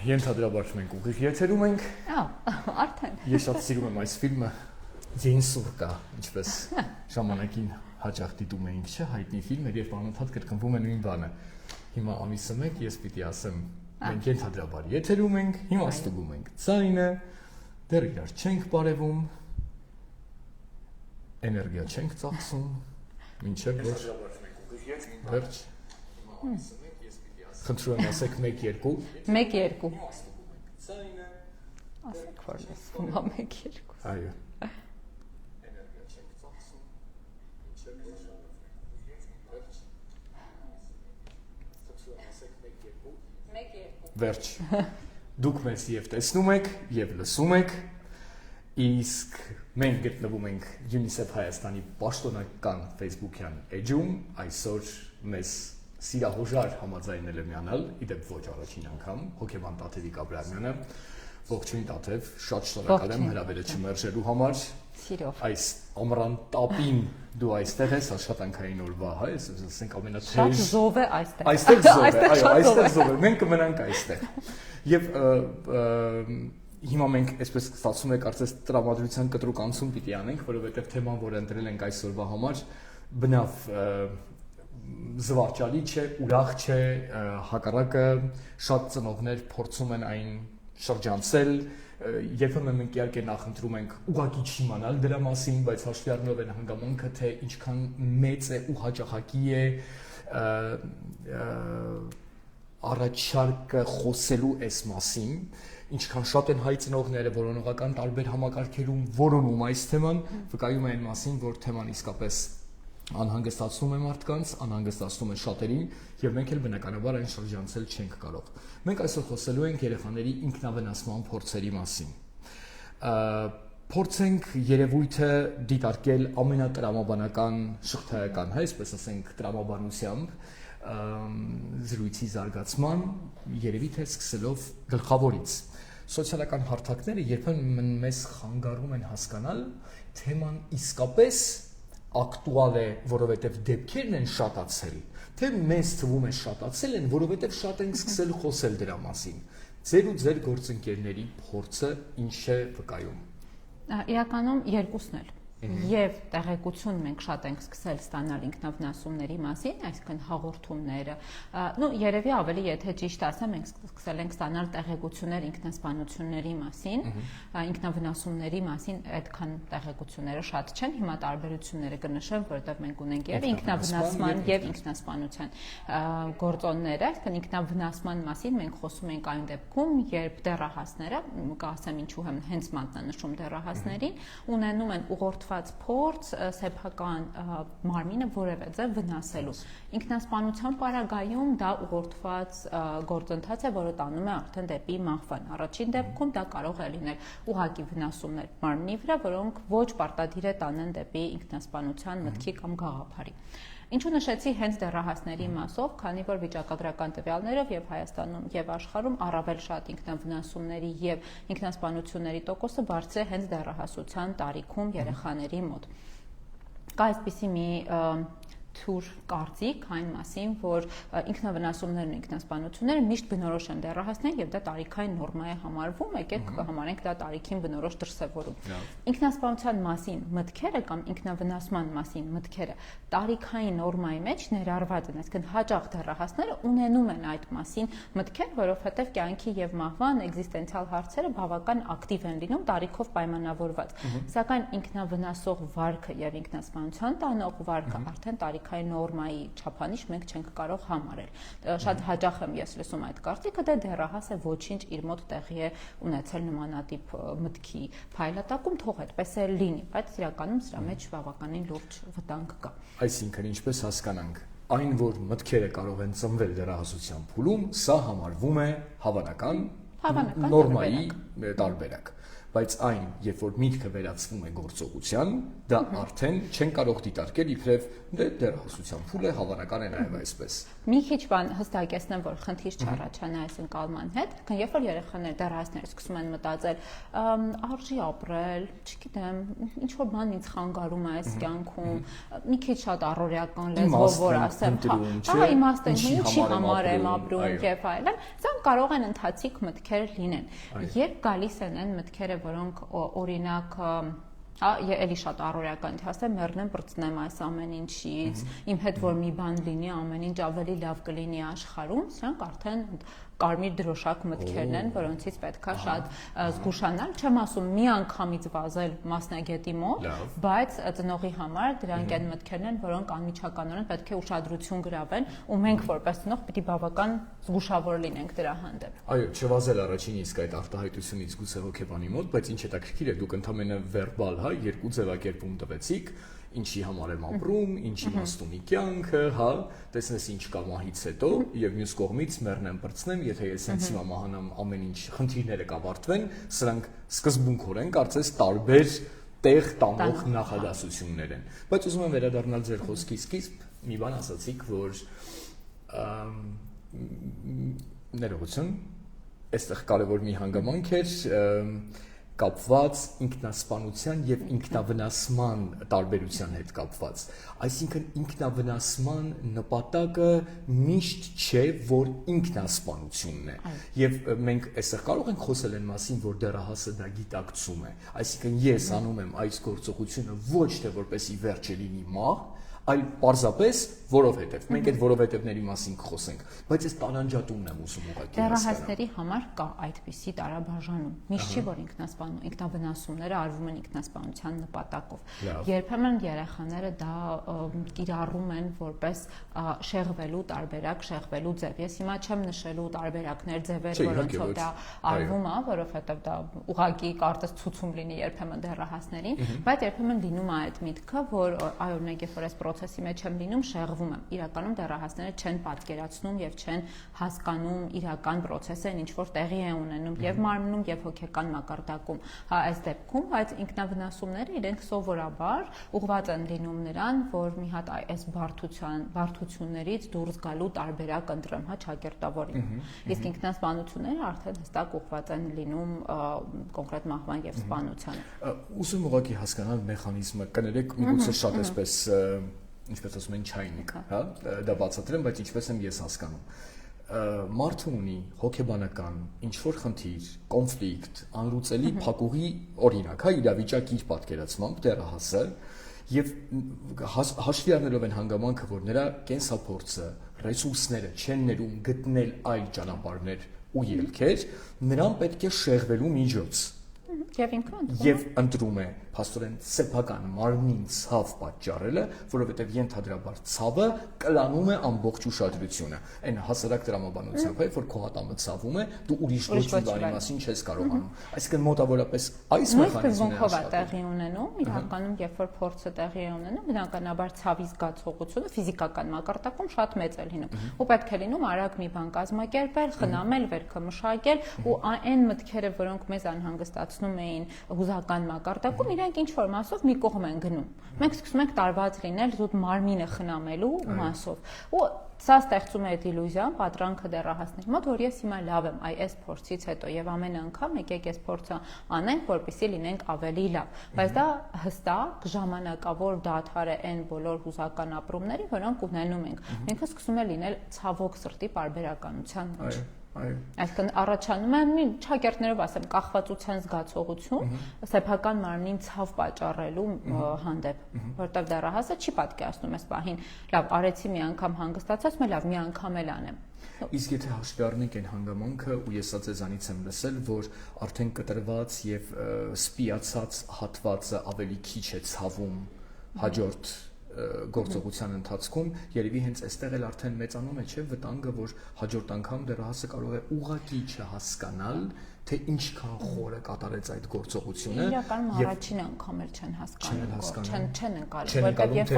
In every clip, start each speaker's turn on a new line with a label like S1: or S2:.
S1: Ենթադրաբար մենք ուղիղ եթերում ենք։
S2: Արդեն։
S1: Ես շատ սիրում եմ այս ֆիլմը։ Ձեն սուրկա, ինչպես ժամանակին հաճախ դիտում էինք, չէ՞, հայտնի ֆիլմեր եւ անընդհատ կրկնվում է նույն բանը։ Հիմա ամիսը մեկ ես պիտի ասեմ, մենք ենթադրաբար եթերում ենք, հիմա ստուգում ենք ձայնը, դեռ իրար չենք բարևում, էներգիա չենք ծախսում, մինչև որ վերջ։ Խնդրում եմ ասեք 1-2
S2: 1-2 ասեք որ լսվում է 1-2
S1: այո վերջ դուք մեզ եւ տեսնում եք եւ լսում եք իսկ մենք գտնվում ենք UNICEF Հայաստանի պաշտոնական Facebook-յան էջում այսօր մեզ Սիրահոժար համաձայնել է միանալ, իդեպ ոչ առաջին անգամ, հոգեբան Տաթևիկ Աբրահամյանը, ողջույն Տաթև, շատ շնորհակալ եմ հրավերը չմերժելու համար։
S2: Սիրով։
S1: Այս ամռան տապին դու այստեղ ես, աշխատանքային օրվա, հա, ես ասենք ամենաթեժ։
S2: Շատ զով է այստեղ։
S1: Այստեղ զով է, այո, այստեղ զով է, մենք կմնանք այստեղ։ Եվ հիմա մենք այսպես ստացվում է կարծես տրամադրության կտրուկ անցում պիտի անենք, որովհետև թեման, որը ընտրել ենք այսօրվա համար, բնավ զվարճալի չէ, ուրախ չէ, հակառակը շատ ծնողներ փորձում են այն շրջանցել, երբեմն մենք իհարկե նախընտրում ենք ուղղակի չիմանալ դրա մասին, բայց հաշվի առնելով այն հանգամանքը, թե ինչքան մեծ է ու հաճախակի է առաջարկը խոսելու այս մասին, ինչքան շատ են հայ ծնողները որոնողական տարբեր համակարգերում որոնում այս թեման, վկայում է այն մասին, որ թեման իսկապես անհանգստացնում է մարդկանց, անհանգստացնում է շատերին եւ մենք էլ բնականաբար այն շրջանցել չենք կարող։ Մենք այսօր խոսելու ենք երեխաների ինքնավնասման փորձերի մասին։ Փորձենք երևույթը դիտարկել ամենատրամաբանական շղթայական, հա, այսպես ասենք, տրամաբանությամբ զրույցի զարգացման, երևի թե սկսելով գլխավորից։ Սոցիալական հարթակները երբեմն մեզ խանգարում են հասկանալ թեման իսկապես ակտուալ է, որովհետև դեպքերն են շատացել, թե մեզ թվում է շատացել են, որովհետև շատ ենք սկսել խոսել դրա մասին։ Ձեր ու ձեր գործընկերների փորձը ինչ է վկայում։
S2: Իրականում երկուսն էլ։ Եվ տեղեկություն մենք շատ ենք սկսել ստանալ ինքնավնասումների մասին, այսինքն հաղորդումները, երևի ավելի եթե ճիշտ ասեմ, մենք սկսել ենք ստանալ տեղեկություններ ինքնասպանությունների մասին, ինքնավնասումների մասին այդքան տեղեկությունները շատ չեն, հիմա տարբերությունները կնշեմ, որովհետև մենք ունենք եւ ինքնավնասման եւ ինքնասպանության գործոնները, այսինքն ինքնավնասման մասին մենք խոսում ենք այն դեպքում, երբ դեռահասները, կասեմ ինչու եմ հենց մատնանշում դեռահասներին, ունենում են ուղղորդված փորձ սեփական մարմինը որևէ ձև վնասելու։ Ինքնասպանության պարագայում դա ուղղորդված գործընթաց է, որը տանում է արդեն դեպի մահվան։ Առաջին դեպքում դա կարող է լինել ուղղակի վնասումներ մարմնի վրա, որոնք ոչ պարտադիր է տանեն դեպի ինքնասպանության մտքի կամ գաղափարի։ Ինչու նշեցի հենց դեռահասների մասով, քանի որ վիճակագրական տվյալներով եւ Հայաստանում եւ աշխարհում առավել շատ ինքնավնասումների եւ ինքնասպանությունների տոկոսը բարձր է հենց դեռահասության տարիքում երեխաների մոտ։ Կա այսպիսի մի թուր կարծիք այն մասին, որ ինքնավնասումներն ու ինքնասպանությունները միշտ բնորոշ են դեռահասներին եւ դա տարիքային նորմա է համարվում, եկեք կհամարենք դա տարիքին բնորոշ դրսևորում։ Ինքնասպանության մասին մտքերը կամ ինքնավնասման մասին մտքերը տարիքային նորմայի մեջ ներառված են, այսինքն հաճախ դեռահասները ունենում են այդ մասին մտքեր, որովհետեւ կյանքի եւ մահվան էգզիստենցիալ հարցերը բավական ակտիվ են լինում տարիքով պայմանավորված։ Սակայն ինքնավնասող վարքը եւ ինքնասպանության տանող վարքը արդեն տարիքային նորմայի չափանիշ մենք չենք կարող համարել։ Շատ հաճախ եմ ես լսում այդ կարծիքը, դե դեռահաս է, ոչինչ իր մոտ տեղի է ունեցել նմանատիպ մտքի փայլատակում, թող այդպես է լինի, բայց իրականում սրա մեջ բավականին լուրջ վտանգ կա։
S1: Այսինքն ինչպես հասկանանք, այն որ մտքերը կարող են ծնվել դեռահասության փուլում, սա համարվում է հավանական նորմայի տարբերակ, բայց այն, երբ որ միտքը վերածվում է գործողության, դա արդեն չեն կարող դիտարկել իբրև դեռահասության փուլ է, հավանական է նաև այսպես։
S2: Մի քիչ բան հստակեցնեմ, որ խնդիր չառաջանա այս ընկալման հետ, քան երբ որ երեխաները դեռահասները սկսում են մտածել, արժի ապրել, չգիտեմ, ինչ որ բան ինձ խանգարում է այս կյանքում, մի քիչ շատ առօրեական լեզվով որ ասեմ, հա, իմաստը ինչի համար եմ ապրում եւ այլն, սա կարող են ընթացիկ մտքեր լինեն։ Երբ գալիս են այն մտքերը, որոնք օրինակ էլի շատ առօրեական թե ասեմ, մեռնեմ, բրծնեմ այս ամեն ինչից, իմ հետ որ մի բան լինի, ամեն ինչ ավելի լավ կլինի աշխարհում, սրանք արդեն կարմիր դրոշակ մտքերն են, որոնցից պետքա շատ զգուշանալ, չեմ ասում մի անգամից վազել մասնագետի մոտ, բայց ծնողի համար դրանք այն մտքերն են, որոնք անմիջականորեն պետք է ուշադրություն գրավեն, ու մենք որպես ծնող պիտի բավական զգուշավոր լինենք դրա հանդեպ։
S1: Այո, չվազել առաջին իսկ այդ արտահայտությունից գուցե հոգեբանի մոտ, բայց ինչ հետաքրքիր է, դուք ընդհանրապես վերբալ, հա, երկու ձևակերպում տվեցիք, ինչի համար եմ ապրում, ինչի իմաստուն է կյանքը, հա, տեսնես ինչ կա մահից հետո, եւ մյուս կողմից մեռնեմ, բրծնեմ, եթե ես հենց հիմա մահանամ, ամեն ինչ խնդիրները կավարտվեն, սրանք սկզբունքորեն կարծես տարբեր տեղ տանող նախադասություններ են։ Բայց ուզում եմ վերադառնալ ձեր խոսքի սկիզբ, մի բան ասացիք, որ ներողություն, այստեղ կարևոր մի հանգամանք էր, կապված ինքնասպանության եւ ինքնավնասման տարբերության հետ կապված։ Այսինքն ինքնավնասման նպատակը միշտ չէ, որ ինքնասպանությունն է։ Եվ մենք այստեղ կարող ենք խոսել այն մասին, որ դեռահասը դա գիտակցում է։ Այսինքն ես անում եմ այս գործողությունը ոչ թե որպեսի վերջը լինի մահ, այլ պարզապես որովհետև մենք այդ որովհետևների մասին կխոսենք, բայց այս տարանջատումն եմ ուզում ուղղակի հասկանալ։
S2: Դեռահասների համար կա այդպիսի տարաբաժանում։ Միշտ չի, որ ինքնավնասումները արվում են ինքնասպանության նպատակով։ Երբեմն երեխաները դա կիրառում են որպես շեղվելու տարբերակ, շեղվելու ձև։ Ես հիմա չեմ նշելու տարբերակներ, ձևեր, որոնցով դա արվում է, որովհետև դա ուղղակի կարծես ցուցում լինի երբեմն դեռահասներին, բայց երբեմն լինում է այդ միտքը, որ այո, օրինակ երբ որ այս process-ի մեջ եմ լինում, շեղվում եմ։ Իրականում դեռահասները չեն պատկերացնում եւ չեն հասկանում իրական process-ը, ինչ որ տեղի է ունենում եւ մարմնում եւ հոգեկան մակարդակում։ Հա, այս դեպքում, բայց ինքնավնասումները իրենք սովորաբար ուղղված են լինում նրան, որ մի հատ այս բարդություններից դուրս գալու տարբերակ ընտրեմ, հա, ճակերտավորին։ Իսկ ինքնասպանությունները արդեն հստակ ուղղված են լինում կոնկրետ մահվան եւ սպանությանը։
S1: Ուզում ուղղակի հասկանալ մեխանիզմը, կներեք, միգուցե շատ էսպես ինչպես ասում են չայնիկ, հա, դա բացատրեմ, բայց ինչպես եմ ես հասկանում։ Մարդը ունի հոգեբանական ինչ-որ խնդիր, կոնֆլիկտ, անլուծելի փակուղի օրինակ, հա, իրավիճակ իր պատկերացմամբ դեռահասը եւ հաշվի առնելով են հանգամանքը, որ նրա կենսափորձը, ռեսուրսները չեն ներում գտնել այլ ճանապարհներ ու ելքեր, նրան պետք է շեղվելու միջոց։ Եվ ընտրում է փաստորեն սեփական մարմնին ցավ պատճառելը, որովհետև ենթադրաբար ցավը կլանում է ամբողջ ուշադրությունը։ Այն հասարակ տրամաբանությամբ է, որ քո հատամը ցավում է, դու ուրիշ ոչ մի բանի մասին չես կարողանում։ Այսինքն մոտավորապես այս մեխանիզմն
S2: է տեղի ունենում, իրականում երբ որ փորձը տեղի է ունենում, բնականաբար ցավի զգացողությունը ֆիզիկական մակարդակում շատ մեծ է լինում։ Ու պետք է լինում արագ մի բան կազմակերպել, խնամել, վերքը մշակել, ու այն մտքերը, որոնք մեզ անհանգստացնում էին հուզական մակարդակում, իրենք ինչ որ մասով մի կողմ են գնում։ Մենք սկսում ենք տարված լինել զուտ մարմինը խնամելու մասով։ Ու սա ստեղծում է այդ իլյուզիան, պատրանքը դեռահասների մոտ, որ ես հիմա լավ եմ, այ այս փորձից հետո եւ ամեն անգամ եկեք այս փորձը անենք, որպեսզի լինենք ավելի լավ։ Բայց դա հստակ ժամանակավոր դադար է այն բոլոր հուզական ապրումների, որոնք ունենում ենք։ Ինքը սկսում է լինել ցավոք սրտի պարբերականության մեջ։ Այսինքն առաջանում է ճակերտներով ասեմ կախվածության զգացողություն սեփական մարմնին ցավ պատճառելու հանդեպ, որտեղ դեռահասը չի պատկերացնում այս պահին, լավ, արեցի մի անգամ հանգստացած, մե լավ, մի անգամ էլ անեմ։
S1: Իսկ եթե հաշվի առնենք այն հանգամանքը, ու ես ձեզանից եմ լսել, որ արդեն կտրված եւ սպիացած հատվածը ավելի քիչ է ցավում հաջորդ գործողության ընթացքում, երևի հենց այստեղ էլ արդեն մեծանում է, չէ՞, վտանգը, որ հաջորդ անգամ դեռահասը կարող է ուղղակի չհասկանալ, թե ինչքան խորը կատարեց այդ գործողությունը։
S2: Իրականում առաջին անգամ էլ չեն հասկանում, չեն ընկալում,
S1: որտեղ երբ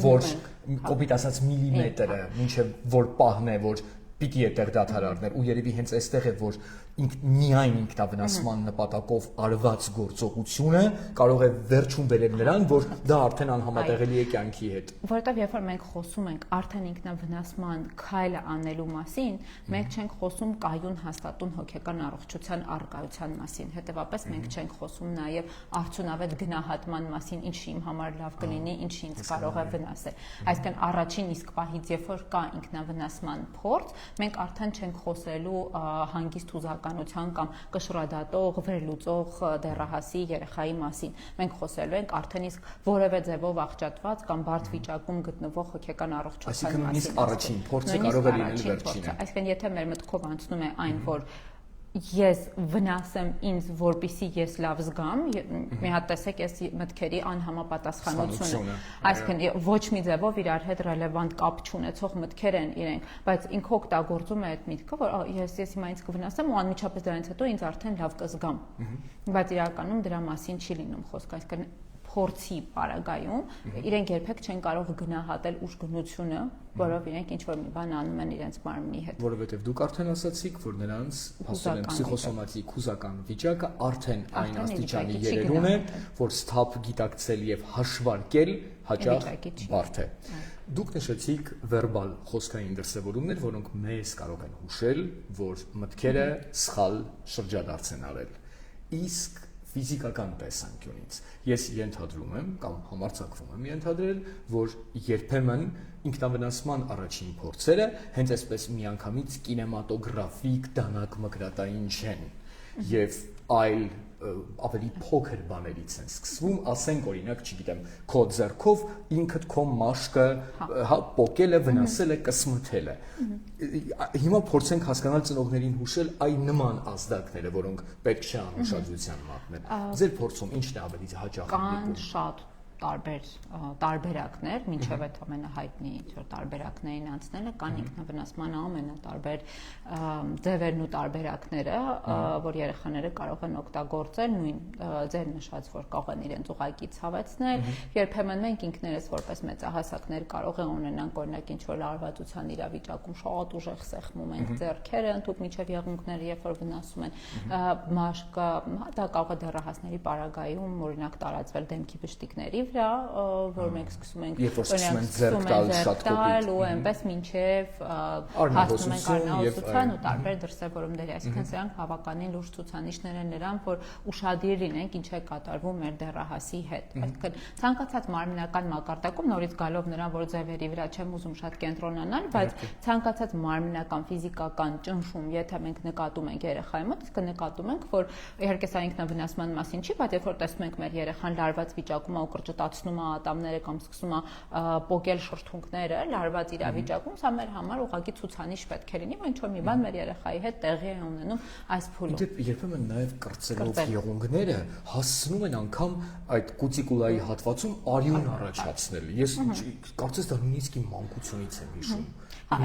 S1: որ մենք կոպիտ ասած միլիմետրը, մինչև որ պահն է, որ պիտի այդտեղ դադարարներ ու երևի հենց այստեղ է որ միայն ինքնավնասման նպատակով արված գործողությունը կարող է վերջում բերել նրան որ դա արդեն անհամատեղելի է կյանքի հետ
S2: որովհետև երբ որ մենք խոսում ենք արդեն ինքնավնասման քայլը անելու մասին մենք չենք խոսում կայուն հաստատուն հոգեկան առողջության առկայության մասին հետևաբար մենք չենք խոսում նաև արդյունավետ գնահատման մասին ինչի իմ համար լավ կլինի ինչի ինձ կարող է վնասել այսինքն առաջին իսկ պահից երբ որ կա ինքնավնասման փորձ մենք արդեն չենք խոսելու հանգիստ հուզականության կամ կշռադատող, վերլուծող դեռահասի երեխայի մասին։ Մենք խոսելու ենք արդեն իսկ որևէ ձևով աղճատված կամ բարդ վիճակում գտնվող հոգեկան առողջության մասին։
S1: Այսինքն նույնիսկ առաջին փորձը կարող է լինել վերջինը։
S2: Այսինքն եթե մեր մտքով անցնում է այն, որ ես վնասեմ ինձ, որպեսզի ես լավ զգամ, մի հատ տեսեք ես մտքերի անհամապատասխանությունը, այսինքն ոչ մի ձևով իրար հետ ռելևանտ կապ չունեցող մտքեր են իրենք, բայց ինքը օգտագործում է այդ միտքը, որ ես հիմա ինձ կվնասեմ ու անմիջապես դրանից հետո ինձ արդեն լավ կզգամ, բայց իրականում դրա մասին չի լինում խոսք, այսինքն փորձի պարագայում իրենք երբեք չեն կարող գնահատել ուժգնությունը, որով իրենք ինչ-որ մի բան անում են իրենց մարմնի հետ։
S1: Որովհետև դուք արդեն ասացիք, որ նրանց հասել են պսիխոսոմատիկ հուզական վիճակը արդեն այն աստիճանի երերուն է, որ սթափ գիտակցել եւ հաշվարկել հաճախ բարդ է։ Դուք նշեցիք վերբալ խոսքային դրսևորումներ, որոնք մեզ կարող են հուշել, որ մտքերը սխալ շրջադարձ են արել։ Իսկ ֆիզիկական տեսանկյունից ես ենթադրում եմ կամ համարձակվում եմ ենթադրել, որ երբեմն ինքնավնասման առաջին փորձերը հենց այսպես միանգամից կինեմատոգրաֆիկ դանակ մկրատային չեն եւ այլ ավելի փոքր բաներից են սկսվում, ասենք օրինակ, չգիտեմ, քո ձեռքով ինքդ քո մաշկը պոկել է, վնասել է, կսմթել է։ Հիմա փորձենք հասկանալ ծնողներին հուշել այն նման ազդակները, որոնք պետք չէ անուշադրության մատնել։ Ձեր փորձում ի՞նչն է ավելի հաճախ
S2: կան շատ տարբերակներ, մինչև այդ ամենահայտնի տարբերակներին անցնելը կան ինքնավնասման ամենատարբեր ձևերն ու տարբերակները, որ երեխաները կարող են օգտագործել նույն ձեր նշած, որ կարող են իրենց ուղղակի ցավեցնել, երբեմն մենք ինքներս որպես մեծահասակներ կարող ենք ունենանք օրինակ ինչ-որ լարվածության իրավիճակում շատ ուժեղ սեղմում ենք ձեռքերը, ընդհանուր մինչև եղունգները, երբ որ վնասում են մաշկը, դա կարող է դեռահասների պարագայում օրինակ տարածվել դեմքի բշտիկների որ մենք սկսում ենք
S1: ձեռք տալ
S2: ու այնպես մինչև հասնում ենք արնահոսության ու տարբեր դրսևորումների, այսինքն սրանք բավականին լուրջ ցուցանիշներ են նրան, որ ուշադիր լինենք ինչ է կատարվում մեր դեռահասի հետ, այսինքն ցանկացած մարմնական մակարդակում նորից գալով նրան, որ ձևերի վրա չեմ ուզում շատ կենտրոնանալ, բայց ցանկացած մարմնական ֆիզիկական ճնշում, եթե մենք նկատում ենք երեխայի մոտ, իսկ նկատում ենք, որ իհարկե սա ինքնավնասման մասին չի, բայց երբ որ տեսնում ենք մեր երեխան լարված վիճակում է ու կրճտացնում է ատամները կամ սկսում է պոկել շրթունքները լարված իրավիճակում, սա մեր համար ուղղակի ցուցանիշ պետք է լինի, որ ինչ-որ մի բան մեր երեխայի հետ տեղի է ունենում այս փուլում։
S1: Երբեմն նաև կրծելով եղունգները հասցնում են անգամ այդ կուտիկուլայի հատվածում արյուն առաջացնել։ Ես կարծես դա նույնիսկ իմ մանկությունից եմ հիշում։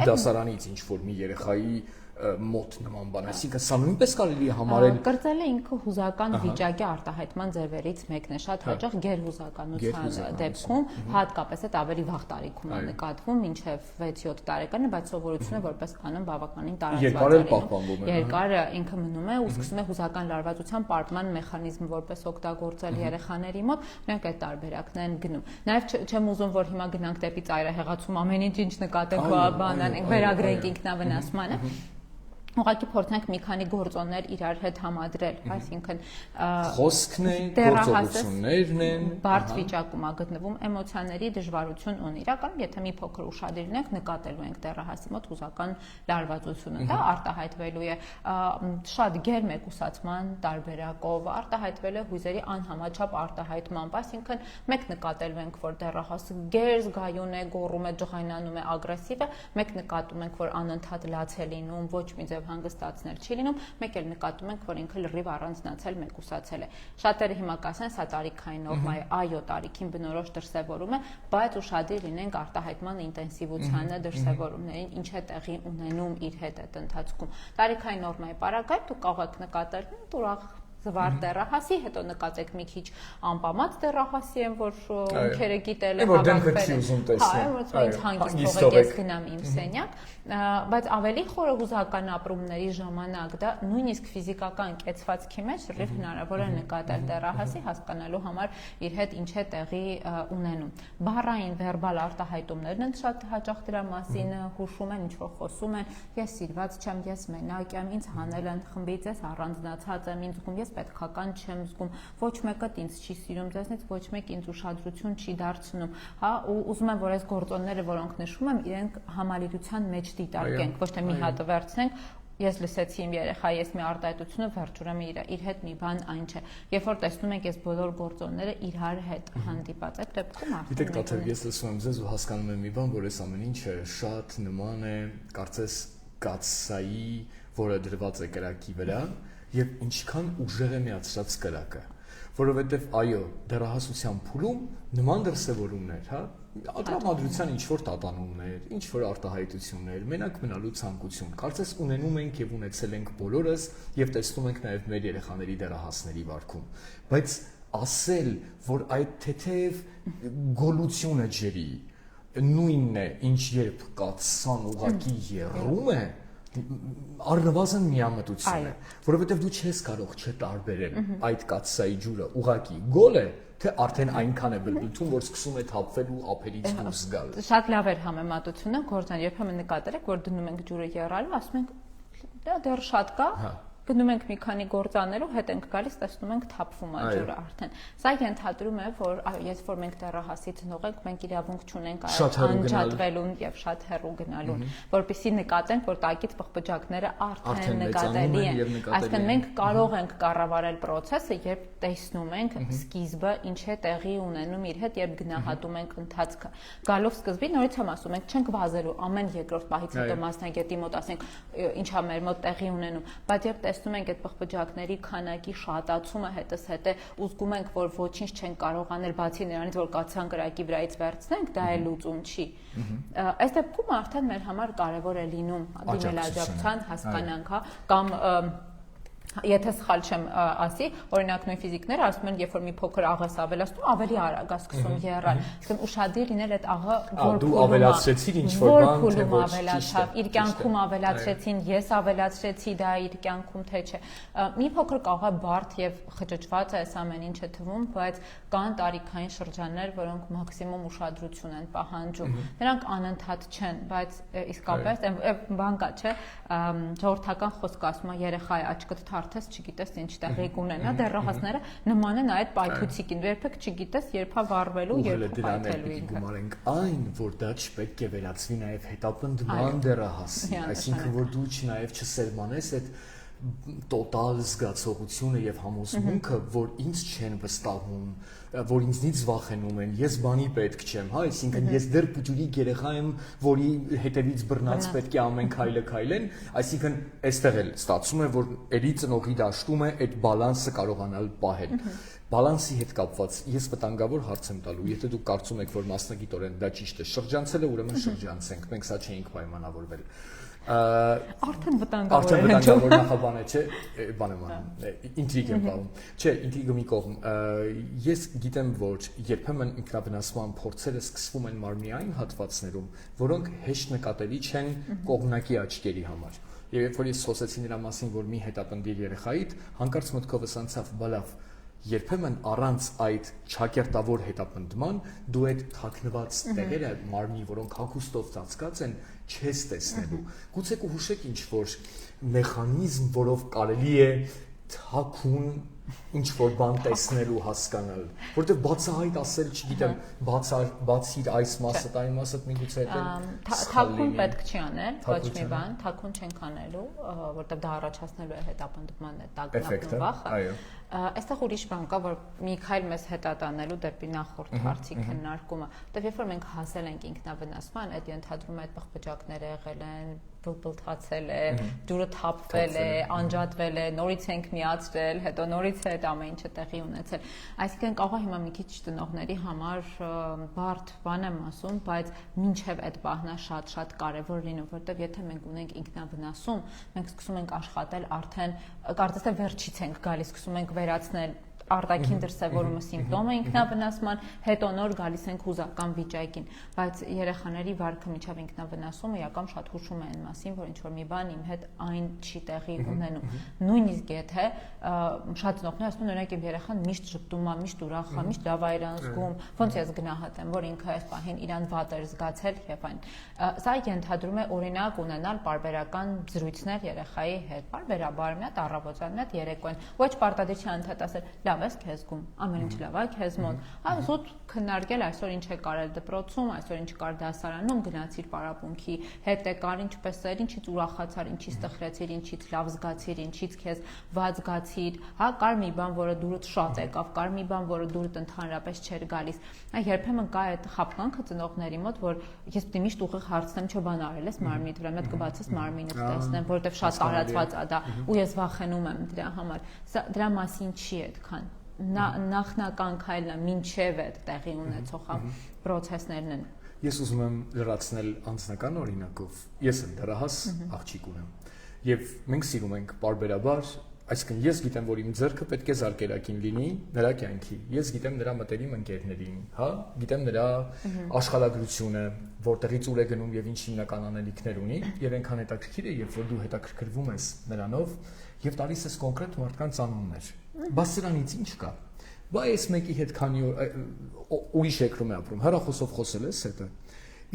S1: Դասարանից ինչ-որ մի երեխայի մոտ նման բան, այսինքն սա նույնպես կարելի է համարել
S2: կրծելը ինքը հուզական վիճակի արտահայտման ձևերից մեկն է, շատ հաճախ գերհուզականության դեպքում, հատկապես այդ ավելի վաղ տարիքում է նկատվում, մինչև 6-7 տարեկանը, բայց սովորությունը որպես կանոն բավականին տարածված է։ Երկար ինքը մնում է ու սկսում է հուզական լարվածության պարպման մեխանիզմը որպես օգտագործել երեխաների մոտ, նրանք այդ տարբերակն են գնում։ Նաև չեմ ուզում, որ հիմա գնանք դեպի ծայրահեղացում ամեն ինչ նկատենք բանանենք, վերագրենք ինքնավնասմանը։ Ուղղակի փորձենք մի քանի գործոններ իրար հետ համադրել, այսինքն
S1: խոսքն է, գործողություններն են,
S2: բարդ վիճակում է գտնվում, էմոցիաների դժվարություն ունի։ Իրականում, եթե մի փոքր ուշադիր ենք, նկատելու ենք դեռահասի մոտ հուզական լարվածությունը, դա արտահայտվելու է շատ գերմեկուսացման տարբերակով, արտահայտվել է հույզերի անհամաչափ արտահայտմամբ, այսինքն մեկ նկատելու ենք, որ դեռահասը գերզգայուն է, գոռում է, ջղայնանում է, ագրեսիվ է, մեկ նկատում ենք, որ անընդհատ լաց է լինում, ոչ մի ձև հանգստացնել չի լինում, մեկ էլ նկատում ենք, որ ինքը լրիվ առանձնացել, մեկուսացել է։ Շատերը հիմա կասեն, սա տարիքային նորմա է, այո, տարիքին բնորոշ դրսևորում է, բայց ուշադիր լինենք արտահայտման ինտենսիվությանը, դրսևորումներին, ինչ է տեղի ունենում իր հետ այդ ընթացքում։ Տարիքային նորմայի պարագայում դուք կարող եք նկատել ուրախ զվարթ դեռահասի, հետո նկատեք մի քիչ անպամած դեռահասի եմ, որ ոնքերը գիտել է հավաքվել։ Ինձ հանգիստ թողեք ես գնամ իմ սենյակ, բայց ավելի խորը հուզական ապրումների ժամանակ դա նույնիսկ ֆիզիկական կեցվածքի մեջ լրիվ հնարավոր է նկատել դեռահասի հասկանալու համար իր հետ ինչ է տեղի ունենում։ Բառային վերբալ արտահայտումներն են շատ հաճախ դրա մասին հուշում են, ինչ որ խոսում են, ես սիրված չեմ, ես մենակ եմ, ինձ հանել են խմբից, ես առանձնացած եմ, ինձ զգում, ես պետքական չեմ զգում, ոչ մեկը ինձ չի սիրում, ձեզնից ոչ մեկ ինձ ուշադրություն չի դարձնում, հա, ու ուզում եմ, որ այս գործոնները, որոնք նշում եմ, իրենք համալիրության մեջ դիտարկենք, ոչ թե մի հատ վերցնենք, ես լսեցի իմ երեխա, ես մի արտահայտությունը վերջ ուրեմն իր հետ մի բան այն չէ։ Երբ որ տեսնում ենք այս բոլոր գործոնները իրար հետ հանդիպած, այդ դեպքում արդեն
S1: Գիտեք, Տաթև, ես լսում եմ ձեզ ու հասկանում եմ մի բան, որ այս ամեն ինչը շատ նման է, կարծես կաթսայի, որը դրված է կրակի վրա, եւ ինչքան ուժեղ է միացրած կրակը, որովհետեւ այո, դեռահասության փուլում նման դրսևորումներ, հա, տրամադրության ինչ որ տատանումներ, ինչ որ արտահայտություններ, մենակ մնալու ցանկություն, կարծես ունենում ենք եւ ունեցել ենք բոլորս եւ տեսնում ենք նաեւ մեր երեխաների դեռահասների վարքում, բայց ասել, որ այդ թեթև գոլությունը ջրի նույնն է, ինչ երբ կաթսան ուղակի եռում է, առնվազն միամտություն է, որովհետև դու չես կարող չտարբերել այդ կաթսայի ջուրը ուղակի գոլ է, թե արդեն այնքան է բլբլթում, որ սկսում է թափվել ու ափերից դուրս գալ։
S2: Շատ լավ էր համեմատությունը, գործան, երբեմն նկատել եք, որ դնում ենք ջուրը եռալու, ասում ենք, դա դեռ շատ կա, գնում ենք մի քանի գործանելու, հետ ենք գալիս, տեսնում ենք թափվում է ջուրը արդեն։ Սա ենթադրում է, որ ես որ մենք դեռահասի ծնող ենք, մենք իրավունք չունենք անջատվելուն եւ շատ հեռու գնալուն, որպեսզի նկատենք, որ տակից պղպջակները արդեն նկատելի են։ Այսինքն մենք կարող ենք կառավարել process-ը, երբ տեսնում ենք սկիզբը ինչ է տեղի ունենում իր հետ, երբ գնահատում ենք ընթացքը։ Գալով սկզբի նորից եմ ասում, մենք չենք վազելու ամեն երկրորդ պահից հետո մասնագետի մոտ ասենք ինչա մեր մոտ տեղի ունենում, բայց երբ տեսնում ենք այդ պղպջակների քանակի շատացումը հետս հետ է, ու զգում ենք, որ ոչինչ չենք կարող անել բացի նրանից, որ կաթսան կրակի վրայից վերցնենք, դա է լուծում չի։ Այս դեպքում արդեն մեր համար կարևոր է լինում դիմել աջակցության, հասկանանք, հա, կամ եթե սխալ չեմ ասի, օրինակ նույն ֆիզիկները ասում են, երբ որ մի փոքր աղես ավելացնում, ավելի արագ է սկսում եռալ։ Իսկն ուշադիր լինել այդ աղը, որ
S1: դու ավելացրեցիր ինչ որ բան, թե ոչ
S2: ավելացավ, իր կյանքում ավելացրեցին, ես ավելացրեցի, դա իր կյանքում թե չէ։ Մի փոքր կաղը բարդ եւ խճճված է, այս ամեն ինչը թվում, բայց կան տարիքային շրջաններ, որոնք մաքսիմում ուշադրություն են պահանջում։ Նրանք անընդհատ չեն, բայց իսկապես բան կա, չէ, ժողովրդական խոսք ասում է երեխայի աչքդ թարթես չգիտես ինչ տեղի կունենա, դեռահասները նման են այդ պայթուցիկին, երբեք չգիտես երբ է վառվելու, երբ պայթելու ինքը։
S1: Գումարենք այն, որ դա չպետք է վերածվի նաև հետապնդման դեռահասի, այսինքն որ դու չնայև չսերմանես այդ տոտալ զգացողությունը եւ համոզմունքը, որ ինձ չեն վստահում, որ ինձնից վախենում են, ես բանի պետք չեմ, հա, այսինքն ես դեռ պուտյուրիկ երեխա եմ, որի հետևից բռնած պետք է ամեն քայլը քայլեն, այսինքն այստեղ էլ ստացվում է, որ երի ծնողի դաշտում է այդ բալանսը կարողանալ պահել։ Բալանսի հետ կապված ես վտանգավոր հարց եմ տալու, եթե դուք կարծում եք, որ մասնագիտորեն դա ճիշտ է, շրջանցել է, ուրեմն շրջանցենք, մենք սա չէինք պայմանավորվել։
S2: Արդեն վտանգավոր
S1: նախաբան է, չէ, բան եմ անում, ինտրիգ եմ պահում, չէ, ինտրիգը մի կողմ, ես գիտեմ, որ երբեմն ինքնավնասման փորձերը սկսվում են մարմնի այն հատվածներում, որոնք հեշտ նկատելի չեն կողմնակի աչքերի համար, եւ երբ որ ես խոսեցի նրա մասին, որ մի հետապնդիր երեխայիդ, հանկարծ մտքովս անցավ, բալավ, երբեմն առանց այդ ճակերտավոր հետապնդման դու այդ թաքնված տեղերը մարմնի, որոնք հագուստով ծածկած են, չես տեսնելու։ Գուցե կհուշեք ինչ որ մեխանիզմ, որով կարելի է թաքուն ինչ որ բան տեսնել ու հասկանալ, որտեղ բացահայտ ասել, չգիտեմ, բացիր այս մասը, այն մասը միգուցե
S2: թաքուն պետք չի անել, ոչ մի բան, թաքուն չենք անելու, որտեղ դա առաջացնելու է հետապնդման տագնապն վախը։ Այստեղ ուրիշ բան կա, որ մի քայլ մեզ հետատանելու դեպի նախորդ հարցի քննարկումը, որտեղ երբ որ մենք հասել ենք ինքնավնասման, այդ ենթադրում է այդ պղպջակները եղել են, բլբլթացել է, ջուրը թափվել է, անջատվել է, նորից ենք միացրել, հետո նորից որից է այդ ամեն ինչը տեղի ունեցել։ Այսինքն կարող է հիմա մի քիչ ծնողների համար բարդ բան եմ ասում, բայց մինչև այդ պահն շատ կարևոր լինում, որտեղ եթե մենք ունենք ինքնավնասում, մենք սկսում ենք աշխատել արդեն կարծես թե վերջից ենք գալիս, սկսում ենք վերացնել արտաքին դրսևորումը սիմպտոմը ինքնավնասման, հետո նոր գալիս ենք հուզական վիճակին, բայց երեխաների վարքը միջավ ինքնավնասումը իրական շատ հուշում է այն մասին, որ ինչ որ մի բան իմ հետ այն չի տեղի ունենում։ Նույնիսկ եթե շատ ծնողներ ասում են, օրինակ իմ երեխան միշտ ժպտում է, միշտ ուրախ է, միշտ լավ է իրան զգում, ոնց ես գնահատեմ, որ ինքը այս պահին իրան վատ էր զգացել եւ այն։ Սա ենթադրում է օրինակ ունենալ պարբերական զրույցներ երեխայի հետ, պարբերաբար մի հատ առավոտյան, մի հատ երեկոյան, ոչ պարտադիր չի անդադ ասել լավ ես քեզ զգում, ամեն ինչ լավ է քեզ մոտ։ Զուտ քննարկել այսօր ինչ է կարել դպրոցում, այսօր ինչ կար դասարանում, գնացիր պարապմունքի, հետ եկար, ինչպես էր, ինչից ուրախացար, ինչից տխրեցիր, ինչից լավ զգացիր, ինչից քեզ վատ զգացիր, կար մի բան, որը դուրդ շատ եկավ, կար մի բան, որը դուրդ ընդհանրապես չէր գալիս։ Երբեմն կա այդ խաբկանքը ծնողների մոտ, որ ես պետք է միշտ ուղիղ հարցնեմ, չէ բան արել ես մարմինիդ վրա, մոտ կբացես մարմինը տեսնեմ, որովհետև շատ տարածված է դա, ու ես վախենում եմ դրա համար։ Դրա մասին չի այդքան նախնական քայլը մինչև այդ տեղի ունեցող պրոցեսներն են։
S1: Ես ուզում եմ լրացնել անձնական օրինակով։ Ես եմ դեռահաս աղջիկ ունեմ։ Եվ մենք սիրում ենք պարբերաբար, այսինքն ես գիտեմ, որ իմ ձեռքը պետք է զարկերակին լինի նրա կյանքի։ Ես գիտեմ նրա մտերիմ ընկերներին, գիտեմ նրա աշխարհագրությունը, որտեղից ուր է գնում եւ ինչ հիմնական անելիքներ ունի, եւ այնքան հետաքրքիր է, երբ որ դու հետաքրքրվում ես նրանով եւ տալիս ես կոնկրետ մարդկանց անուններ։ Բայց սրանից ինչ կա։ Բա ես մեկի հետ քանի ուրիշ երկրում է ապրում, հեռախոսով խոսել ես հետը։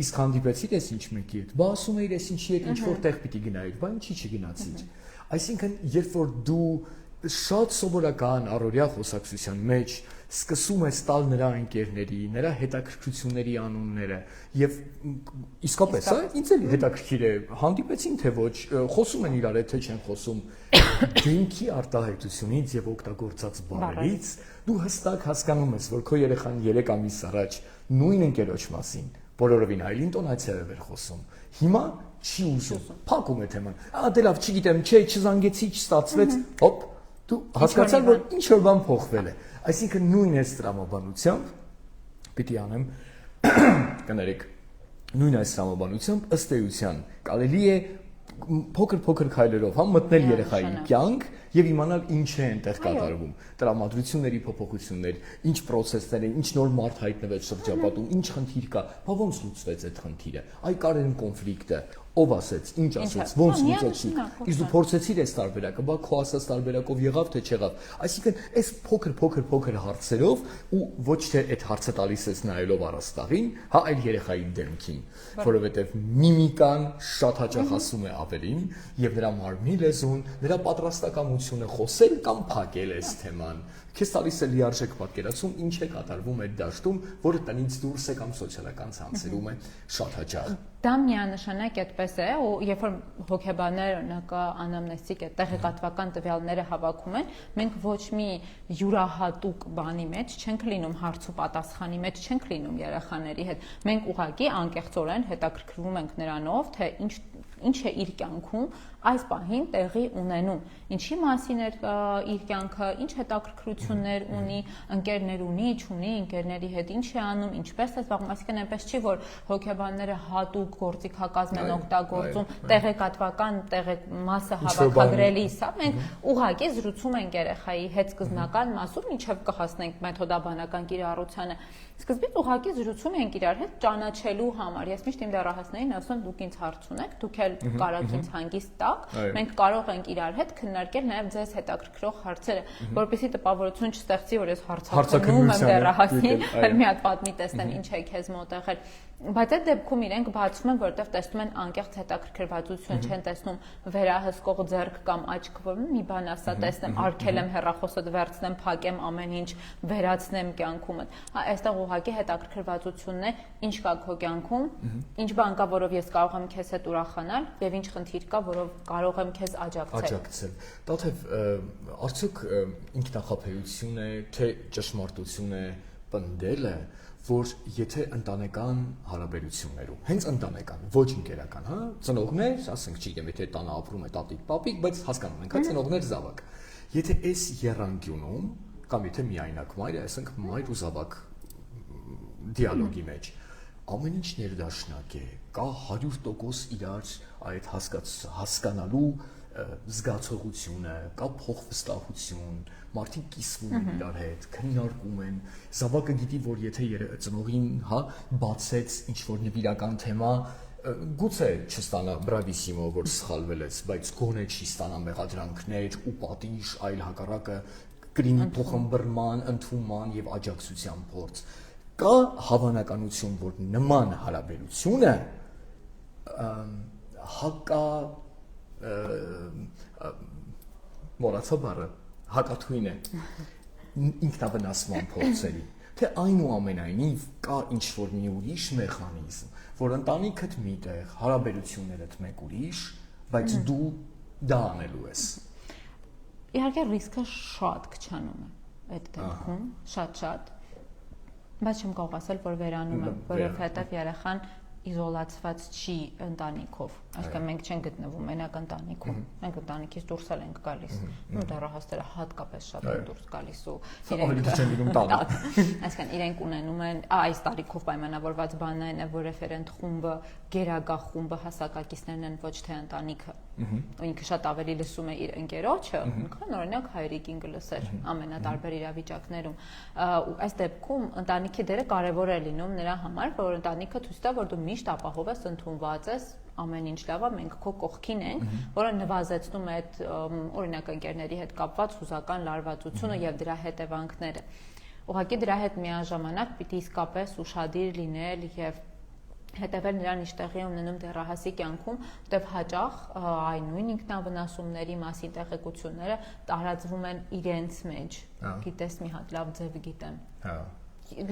S1: Իսկ հանդիպեցիր ես ինչ մեկի հետ։ Բա ասում էիր ես ինչի հետ ինչ որտեղ պիտի գնայիր, բա ինչի չգնացիր։ Այսինքն, երբ որ դու շատ սովորական առօրյա խոսակցության մեջ սկսում ես տալ նրա ընկերների, նրա հետաքրքրությունների անունները եւ իսկապես, ինձ էլ հետաքրքիր է, հանդիպեցին թե ոչ, խոսում են իրար, թե չեն խոսում, դենքի արտահայտությունից եւ օգտագործած բառերից դու հստակ հասկանում ես, որ քո երեխան 3 ամիս առաջ նույն ընկերոջ մասին բոլորովին այլ ինտոնացիայով էր խոսում։ Հիմա չի ուզում, փակում է թեման։ Դե լավ, չգիտեմ, չէ, չզանգեցի, չստացվեց, հոպ, դու հասկացար, որ ինչ որ բան փոխվել է։ Այսինքն նույն այս տրամաբանությամբ պիտի անեմ, կներեք, նույն այս տրամաբանությամբ ըստ էության կարելի է փոքր քայլերով մտնել երեխայի կյանք եւ իմանալ ինչ է այնտեղ կատարվում, տրամադրությունների փոփոխություններ, ինչ process-ներ են, ինչ նոր մարդ հայտնվեց շրջապատում, ինչ խնդիր կա, բա ոնց լուծվեց այդ խնդիրը։ Այ կար այն կոնֆլիկտը, ով ասեց, ինչ ասեց, ոնց լուծեցի։ Իսկ դու փորձեցիր այս տարբերակը, բա քո ասած տարբերակով եղավ թե չեղավ։ Այսինքն, այս փոքր հարցերով ու ոչ թե այդ հարցը տալիս ես նայելով առաստաղին, այլ երեխայի դեմքին, որովհետեւ միմիկան շատ հաճախ ասում է ավելին եւ նրա մարմնի լեզուն, նրա պատրաստակամությունը խոսել կամ փակել այս թեման։ Քեզ տալիս է լիարժեք պատկերացում, ինչ է կատարվում այդ դաշտում, որը տնից դուրս է կամ սոցիալական ցանցերում է շատ հաճախ։
S2: Դա միանշանակ այդպես է, ու երբ որ հոգեբաններ օրինակ անամնեստիկ այդ տեղեկատվական տվյալները հավաքում են, մենք ոչ մի յուրահատուկ բանի մեջ չենք լինում, հարց ու պատասխանի մեջ չենք լինում երեխաների հետ։ Մենք ուղղակի անկեղծորեն հետաքրքրվում ենք նրանով, թե ինչ է իր կյանքում այս պահին տեղի ունենում, ինչի մասին է իր կյանքը, ինչ հետաքրքրություններ ունի, ընկերներ ունի, չունի, ընկերների հետ ինչ է անում, ինչպես է զբաղվում, այսինքն այնպես չի, որ հոգեբանները հատուկ գործիքակազմ են օգտագործում, տեղեկատվական մասը հավաքագրելիս, մենք ուղղակի զրուցում ենք երեխայի հետ սկզբնական մասում, մինչև կհասնենք մեթոդաբանական կիրառությանը։ Սկզբից ուղղակի զրուցում ենք իրար հետ ճանաչելու համար։ Ես միշտ իմ դեռահասներին ասում, դուք ինձ հարց ունեք, դուք էլ կարաք ինձ հանգիստ տաք, մենք կարող ենք իրար հետ քննարկել նաև ձեզ հետաքրքրող հարցերը, որպեսզի տպավորություն չստեղծի, որ ես հարցակրում եմ դեռահասին, այլ մի հատ պատմի տեսնեմ ինչ է քեզ մոտ եղել։ Բայց այդ դեպքում իրենք բացում են, որովհետև տեսնում են անկեղծ հետաքրքրվածություն, չեն տեսնում վերահսկող ձեռք կամ աչք, որ մի բան ասա, տեսնեմ, արգել եմ հեռախոսը վերցնեմ, փակեմ ամեն ինչ, վերացնեմ կյանքումդ։ Այստեղ ուղղակի հետաքրքրվածությունն է, ինչ կա քո կյանքում, ինչ բան կա, որով ես կարող եմ քեզ հետ ուրախանալ, եւ ինչ խնդիր կա, որով կարող եմ քեզ աջակցել։ Տաթև,
S1: արդյոք ինքնախապեյություն է, թե ճշմարտություն է պնդելը, որ եթե ընտանեկան հարաբերություններում, հենց ընտանեկան, ոչ ընկերական, ծնողներ, ասենք, չգիտեմ, եթե տանը ապրում է տատիկ, պապիկ, բայց հասկանում ենք, ծնողներ զավակ։ Եթե այս երանգյունում կամ եթե միայնակ մայր, այսինքն մայր ու զավակ դիալոգի մեջ ամեն ինչ ներդաշնակ է, կա 100% իրար այդ հասկանալու զգացողությունը, կա փոխվստահություն, մարդիկ կիսվում են իրար հետ, քննարկում են, զավակը գիտի, որ եթե ծնողին, բացեց ինչ-որ նվիրական թեմա, գուցե չստանա բրավիսիմո, որ սխալվել ես, բայց գոնե չի ստանա մեղադրանքներ ու պատիժ, այլ հակառակը կլինի փոխըմբռնման, ընդունման եւ աջակցության փորձ։ Կա հավանականություն, որ նման հարաբերությունը մոռացա բառը, հակաթույն է ինքնավնասման փորձերի, թե այնուամենայնիվ կա ինչ-որ մի ուրիշ մեխանիզմ, որ ընտանիքդ միտեղ, հարաբերություններդ մեկ ուրիշ, բայց դու դա անելու ես։
S2: Իհարկե ռիսկը շատ քչանում է այդ դեպքում, շատ, բայց չեմ կարող ասել, որ վերանում է, որովհետև երեխան իզոլացված չի ընտանիքով, այսինքն մենք չենք գտնվում մենակ ընտանիքում, մենք ընտանիքից դուրս ենք գալիս, ու դեռահասները հատկապես շատ են դուրս գալիս ու այսինքն իրենք ունենում են այս տարիքով պայմանավորված բանն այն է, որ ռեֆերենտ խումբը, գերագահ խումբը հասակակիցներն են, ոչ թե ընտանիքը, ու ինքը շատ ավելի լսում է իր ընկերոջը, քան օրինակ հայրիկին կլսեր ամենատարբեր իրավիճակներում, ու այս դեպքում ընտանիքի դերը կարևոր է լինում նրա համար, որ ընտանիքը ցույց տա, որ դու միշտ ապահով ես, ընդունված ես, ամեն ինչ լավ է, մենք քո կողքին ենք, որը նվազեցնում է այդ օրինակ ընկերների հետ կապված հուզական լարվածությունը եւ դրա հետևանքները։ Ուղղակի դրա հետ միաժամանակ պիտի իսկապես ուշադիր լինել եւ հետևել նրան ինչ տեղի է ունենում դեռահասի կյանքում, որտեղ հաճախ այն նույն ինքնավնասումների մասին տեղեկությունները տարածվում են իրենց մեջ։ Գիտես, մի հատ լավ ձև գիտեմ։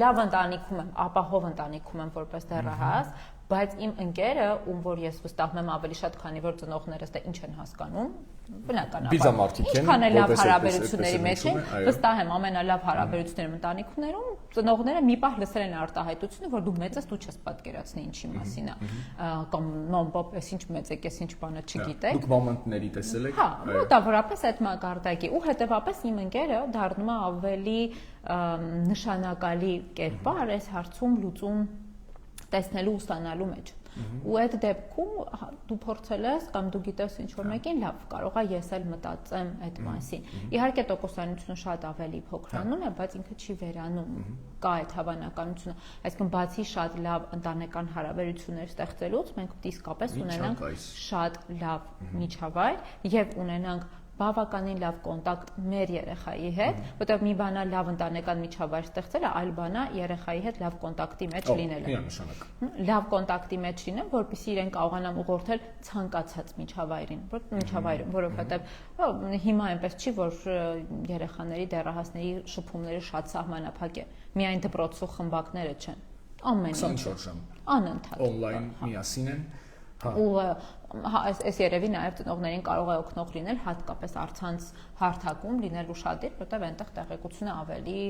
S2: Լավ ընտանիքում եմ, ապահով ընտանիքում եմ որպես դեռահաս, բայց իմ ընկերը, ում որ ես վստահում եմ ավելի շատ, քանի որ ծնողներս դա ինչ են հասկանում, բնականաբար։ Ինչքան է լավ հարաբերությունների մեջ են, վստահ եմ ամենալավ հարաբերություններում ընտանիքներում ծնողները մի պահ լսել են արտահայտությունը, որ դու մեծ ես, դու չես պատկերացնի ինչի մասին է, կամ մամ-պապ, ես ինչ մեծ եք, ես ինչ բանը չգիտեք։
S1: Դուք մամոնտների տեսել եք։
S2: Հա, մոտավորապես այդ մակարդակի, ու հետևաբար իմ ընկերը դառնում է ավելի նշանակալի կերպար այս հարցում լուծում տեսնելու ու ստանալու մեջ։ Ու այդ դեպքում դու փորձել ես կամ դու գիտես ինչ որ մեկին լավ կարող է ես էլ մտածեմ այդ մասին։ Իհարկե տոկոսանությունը շատ ավելի փոքրանում է, բայց ինքը չի վերանում, կա այդ հավանականությունը, այսինքն բացի շատ լավ ընտանեկան հարաբերություններ ստեղծելուց մենք պետք է իսկապես ունենանք շատ լավ միջավայր եւ ունենանք բավականին լավ կոնտակտ մեր երեխայի հետ, որտեղ մի բանա լավ ընտանեկան միջավայր ստեղծելը, այլ բանա երեխայի հետ լավ կոնտակտի մեջ լինելը։ Լավ կոնտակտի մեջ լինել, որպեսզի իրեն կարողանան ուղղորդել ցանկացած միջավայրին, որովհետև հիմա այնպես չի, որ երեխաների դեռահասների շփումները շատ սահմանափակ է, միայն դպրոցու խմբակները չեն, ամեն ինչ անընդհատ
S1: օնլայն միասին են։
S2: Ու այս երևի նաև ծնողներին կարող է օգնող լինել հատկապես առցանց հարթակում լինել ուշադիր, որտեղ այնտեղ տեղեկությունը ավելի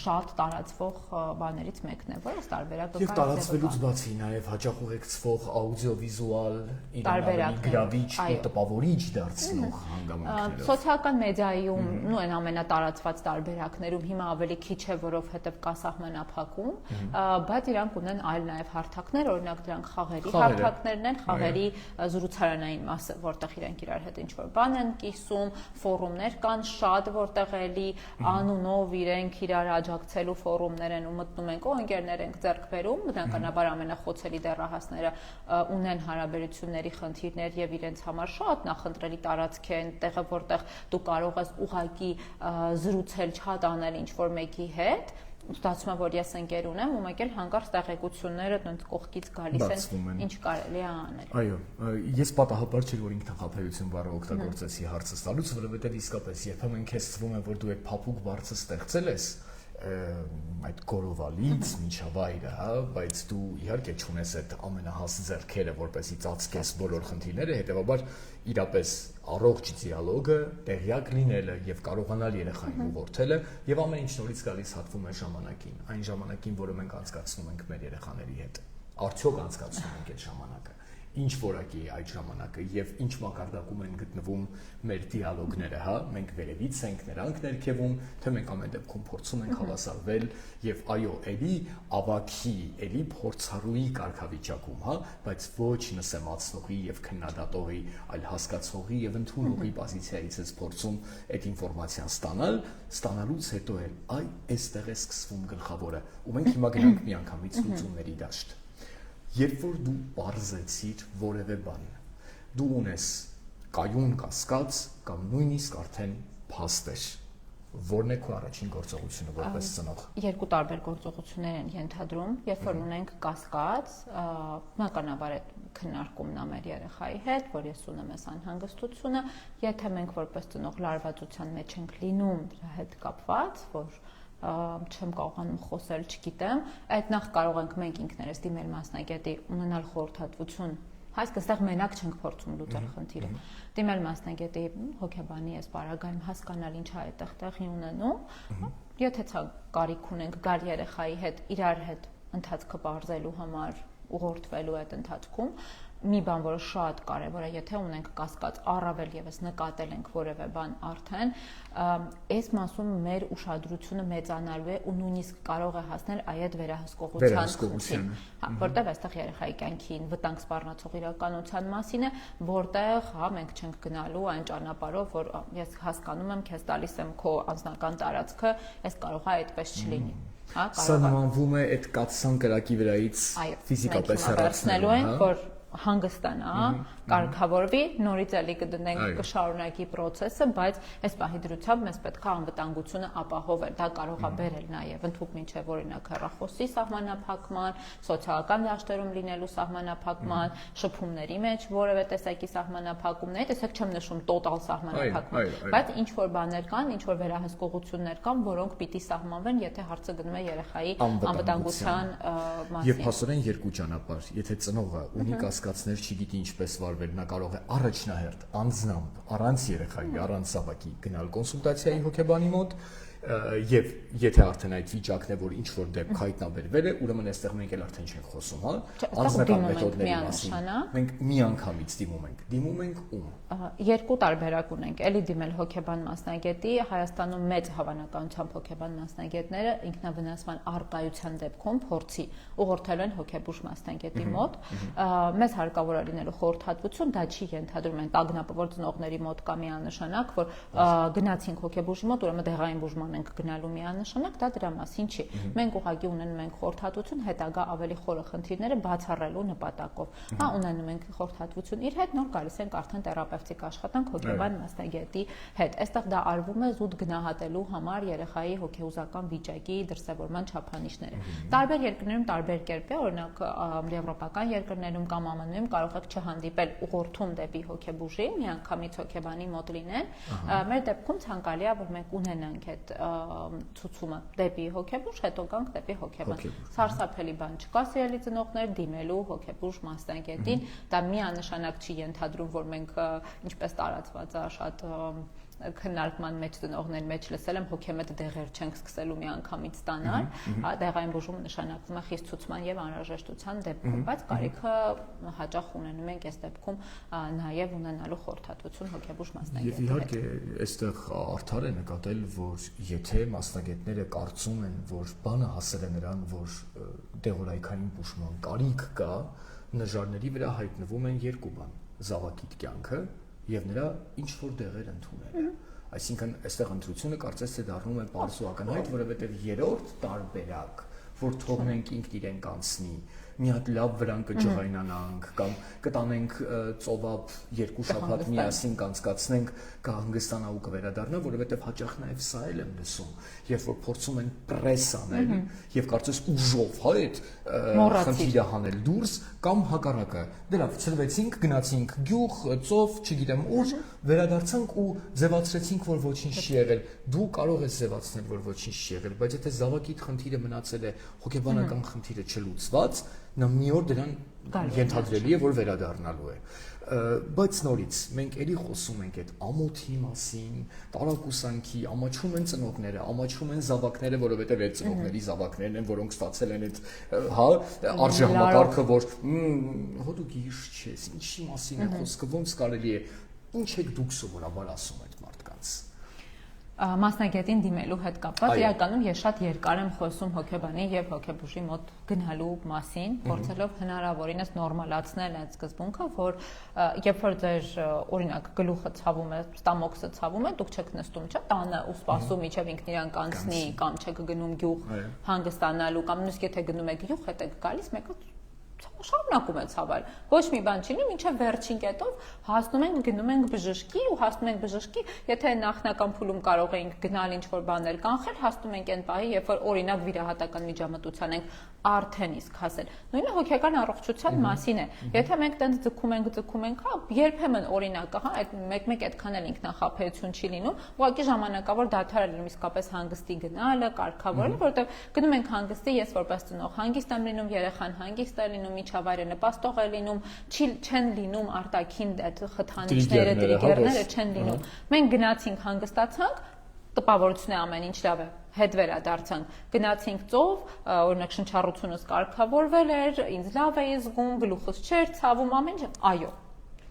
S2: շատ տարածվող բաներից մեկն է, որը տարբերակը
S1: եւ տարածվելուց բացի նաև հաճախ ուղեկցվող աուդիովիզուալ իրավիճակի գրավիչ ու տպավորիչ դարձնող հանգամանքներով։
S2: Սոցիալական մեդիայում ու այն ամենատարածված տարբերակներում հիմա ավելի քիչ է, որովհետեւ կա սահմանափակում, բայց իրանք ունեն այլ նաև հարթակներ, օրինակ դրանք խաղերի հարթակներն են, խաղերի զրուցարանային մասը, որտեղ իրենք իրար հետ ինչ-որ բան են կիսում, ֆորումներ կան շատ, որտեղ էլի անունով իրենք իրար աջակցելու ֆորումներ են ու մտնում ենք, ընկերներ ենք ձեռք բերում, բնականաբար ամենախոցելի դեռահասները ունեն հարաբերությունների խնդիրներ եւ իրենց համար շատ նախընտրելի տարածք է այնտեղը, որտեղ դու կարող ես ուղակի զրուցել, չաթ անել ինչ-որ մեկի հետ, ստացվում է, որ ես ընկեր ունեմ ու մեկ էլ հանկարծ տեղեկությունները տենց կողքից գալիս են, ինչ կարելի է անել։
S1: Այո, ես պատահաբար չէ որ ինքնախապեյություն բառը օգտագործեցի հարցը տալուց, որովհետև իսկապես երբեմն քեզ թվում է, որ դու այդ փափուկ բարձը ստեղծել ես այդ գորովալից միջավայրը, բայց դու իհարկե չունես այդ ամենահաս ձեռքերը, որպեսզի ծածկես բոլոր խնդիրները, հետեւաբար իրապես առողջ դիալոգը, տեղյակ լինելը եւ կարողանալ երեխային ուղղորդելը եւ ամեն ինչ նորից գալիս հատվում է ժամանակին, այն ժամանակին, որը մենք անցկացնում ենք մեր երեխաների հետ։ Արդյոք անցկացնում ենք այդ ժամանակը։ ինչ որակի է այդ ժամանակը եւ ինչ մակարդակում են գտնվում մեր դիալոգները, հա, մենք վերևից ենք, նրանք ներքևում, թե մենք ամեն դեպքում փորձում ենք հավասարվել եւ այո, էլի ավակի, էլի փորձառուի կարգավիճակում, հա, բայց ոչ նսեմացնողի եւ քննադատողի, այլ հասկացողի եւ ընդունողի պոզիցիայից ես փորձում այդ ինֆորմացիան ստանալուց հետո էլ այ այստեղ է սկսվում գլխավորը ու մենք հիմա գնանք միանգամից լուծումների դաշտ։ Երբ որ դու բարձեցիր որևէ բան, դու ունես կայուն կասկած կամ նույնիսկ արդեն փաստեր, որն է քո առաջին գործողությունը որպես ծնող։
S2: Երկու տարբեր գործողություններ են ենթադրում, երբ որ ունենք կասկած, բնականաբար է քննարկումն ամեր երեխայի հետ, որ ես ունեմ այս անհանգստությունը, եթե մենք որպես ծնող լարվածության մեջ ենք լինում դրա հետ կապված, որ չեմ կարողանում խոսել, չգիտեմ, այդ նախ կարող ենք մենք ինքներս դիմել մասնագետի, ունենալ խորհրդատվություն, այսինքն այստեղ մենակ չենք փորձում լուծել խնդիրը։ Դիմել մասնագետի, հոգեբանի ես պարագայում հասկանալ ինչ է այդտեղ տեղի ունենում, եթե ցա կարիք ունենք գալ երեխայի հետ, իրար հետ ընթացքը բարձելու համար ուղղորդվելու այդ ընթացքում, մի բան, որը շատ կարևոր է, եթե ունենք կասկած, առավել եւս նկատել ենք որևէ բան արդեն, այս մասում մեր ուշադրությունը մեծանալու է ու նույնիսկ կարող է հասնել այդ վերահսկողության խնդրին, որտեղ այստեղ երեխայի կյանքին վտանգ սպառնացող իրականության մասին է, որտեղ հա մենք չենք գնալու այն ճանապարհով, որ ես հասկանում եմ, քեզ տալիս եմ քո անձնական տարածքը, այս կարող է այդպես չլինի։
S1: Սա նմանվում է այդ կաթսան կրակի վրայից ֆիզիկապես հեռացնելու,
S2: որ հանգստանա, կարգավորվի, նորից էլի կդնենք կշարունակի process-ը, բայց այս պահի դրությամբ մեզ պետք է անվտանգությունը ապահովել, դա կարող է բերել նաև ընդհանուր մինչև օրինակ հեռախոսի սահմանափակման, սոցիալական դաշտերում լինելու սահմանափակման, շփումների մեջ որևէ տեսակի սահմանափակումներ, տեսեք չեմ նշում տոտալ սահմանափակման, բայց ինչ որ բաներ կան, ինչ որ վերահսկողություններ կան, որոնք պիտի սահմանվեն, եթե հարցը գնում է երեխայի անվտանգության մասին։
S1: Եվ փաստորեն երկու ճանապարհ, եթե ծնողը ունի կասկածներ, չգիտի ինչպես վարվել, նա կարող է առաջնահերթ անձնամբ, առանց երեխայի, առանց զավակի գնալ կոնսուլտացիայի հոգեբանի մոտ, եւ եթե արդեն այդ վիճակն է, որ ինչ որ դեպք հայտնաբերվել է, ուրեմն այստեղ մենք էլ արդեն չենք խոսում, հա, անձնական մեթոդների մասին։ Մենք միանգամից դիմում ենք ում։
S2: Երկու տարբերակ ունենք, էլի դիմել հոգեբան մասնագետի, Հայաստանում մեծ հավանականությամբ հոգեբան մասնագետները ինքնավնասման առկայության դեպքում փորձի ուղղորդել են հոգեբուժ մասնագետի մոտ, մեզ հարկավոր է լինելու խորհրդատվություն, դա չի ենթադրում են տագնապավոր ծնողների մոտ կա միանշանակ, որ գնացինք հոգեբուժի մոտ, ուրեմն դեղային բուժման ենք գնալու միանշանակ, դա դրա մասին չի։ Մենք ուղղակի ունենում ենք խորհրդատվություն հետագա ավելի խորը խնդիրները բացառելու նպատակով։ Հա, ունենում ենք խորհրդատվություն իր հետ, նոր գալիս ենք արդեն թերապևտիկ աշխատանք հոգեբան մասնագետի հետ։ Այստեղ դա արվում է զուտ գնահատելու համար երեխայի հոգեհուզական վիճակի դրսևորման չափանիշները։ Տարբեր երկրներում տարբեր կերպ է, օրինակ եվրոպական երկրներում կամ ԱՄՆ-ում կարող եք չհանդիպել ուղղորդում դեպի հոգեբուժի, միանգամից հոգեբանի մոտ լինել։ Մեր դեպքում ցանկալի է, որ մենք ունենանք այդ ցուցումը դեպի հոգեբուժ, հետո գանք դեպի հոգեբան։ Սարսափելի բան չկա, սիրելի ծնողներ, դիմելու հոգեբուժ մասնագետին, դա միանշանակ չի ենթադրում, որ մենք ինչպես տարածված է շատ քննարկման մեջ ծնողների մեջ լսել եմ հոգեմետ դեղեր չենք սկսելու միանգամից ստանալ, դեղային բուժումը նշանակվում է խիստ ցուցման եւ անհրաժեշտության դեպքում, բայց կարիքը հաճախ ունենում ենք այս դեպքում նաեւ ունենալու խորհրդատվություն հոգեբուժ մասնագետի հետ։ Եվ
S1: իհարկե այստեղ արդար է նկատել, որ եթե մասնագետները կարծում են, որ բանը հասել է նրան, որ դեղորայքային բուժման կարիք կա, նժարների վրա հայտնվում են երկու բան՝ զավակիդ կյանքը եւ նրա ինչ որ դեղեր ընդունելը։ Այսինքն այստեղ ընտրությունը կարծես թե դառնում է պարզ ու ակնհայտ, որովհետեւ երրորդ տարբերակ, որ թողնենք ինքն իրեն կանցնի, մի հատ լավ վրան կջղայնանանք կամ կտանենք ծովափ երկու շաբաթ միասին կանցկացնենք, կհանգստանա ու կվերադառնա, որովհետև հաճախ նաև սա էլ եմ լսում, երբ որ փորձում են պրես անել եւ կարծես ուժով հա այդ խնդիրը հանել դուրս կամ հակառակը։ Դե լավ, ծրվեցինք, գնացինք գյուղ, ծով, չգիտեմ ուր, վերադարձանք ու ձևացրեցինք, որ ոչինչ չի եղել։ Դու կարող ես ձևացնել, որ ոչինչ չի եղել, բայց եթե զավակիդ խնդիրը մնացել է հոգեբանական խնդիրը չլուծված, նա մի օր դրան ենթադրելի է, որ վերադառնալու է։ բայց նորից մենք էլի խոսում ենք այդ ամոթի մասին, տարակուսանքի, ամաչում են ծնողները, ամաչում են զավակները, որովհետև այդ ծնողների զավակներն են, որոնք ստացել են այդ, հա, արժեհամակարգը, որ հո դու գիշ չես, ինչի մասին է խոսքը, ոնց կարելի է, ինչ եք դուք սովորաբար ասում այդ մարդկանց։
S2: Մասնագետին դիմելու հետ կապված իրականում ես շատ երկար եմ խոսում հոգեբանի եւ հոգեբուժի մոտ գնալու մասին, փորձելով հնարավորինս նորմալացնել այդ սկզբունքը, որ երբ որ ձեր օրինակ գլուխը ցավում է, ստամոքսը ցավում է, դուք չեք նստում, չէ՞, տանը ու սպասում իջև ինքն իրան կանցնի, կամ չեք գնում գյուղ հանգստանալու, կամ նույնիսկ եթե գնում եք գյուղ, հետ եք գալիս, մեկը շարունակում է ցավել։ Ոչ մի բան չի լինի, մինչև վերջին կետով հասնում ենք գնում ենք բժշկի ու հասնում ենք բժշկի, եթե նախնական փուլում կարող էինք գնալ ինչ-որ բաներ կանխել, հասնում ենք այն պահի, երբ որ օրինակ վիրահատական միջամտության ենք արդեն իսկ հասել։ Նույնը հոգեկան առողջության մասին է։ Եթե մենք տենց ձգում ենք, հա, երբեմն օրինակը, հա, այդ մեկ-մեկ այդքան էլ ինքնախապեյություն չի լինում, ուղղակի ժամանակավոր դադար է լինում իսկապես հանգստի գնալը, կարգավորելը, որովհետև գնում ենք հանգստի, ես որպես ծնող հանգիստ եմ լինում, երեխան հանգիստ է լինում, միջավայրը նպաստող է լինում, չեն լինում արտաքին այդ խթանիչները, տրիգերները չեն լինում։ Մենք գնացինք հանգստացանք, տպավորություն է ամեն ինչ լավ է, հետ վերադարձանք, գնացինք ծով, օրինակ շնչառությունս կարգավորվել էր, ինձ լավ էի զգում, գլուխս չէր ցավում, ամեն ինչ, այո։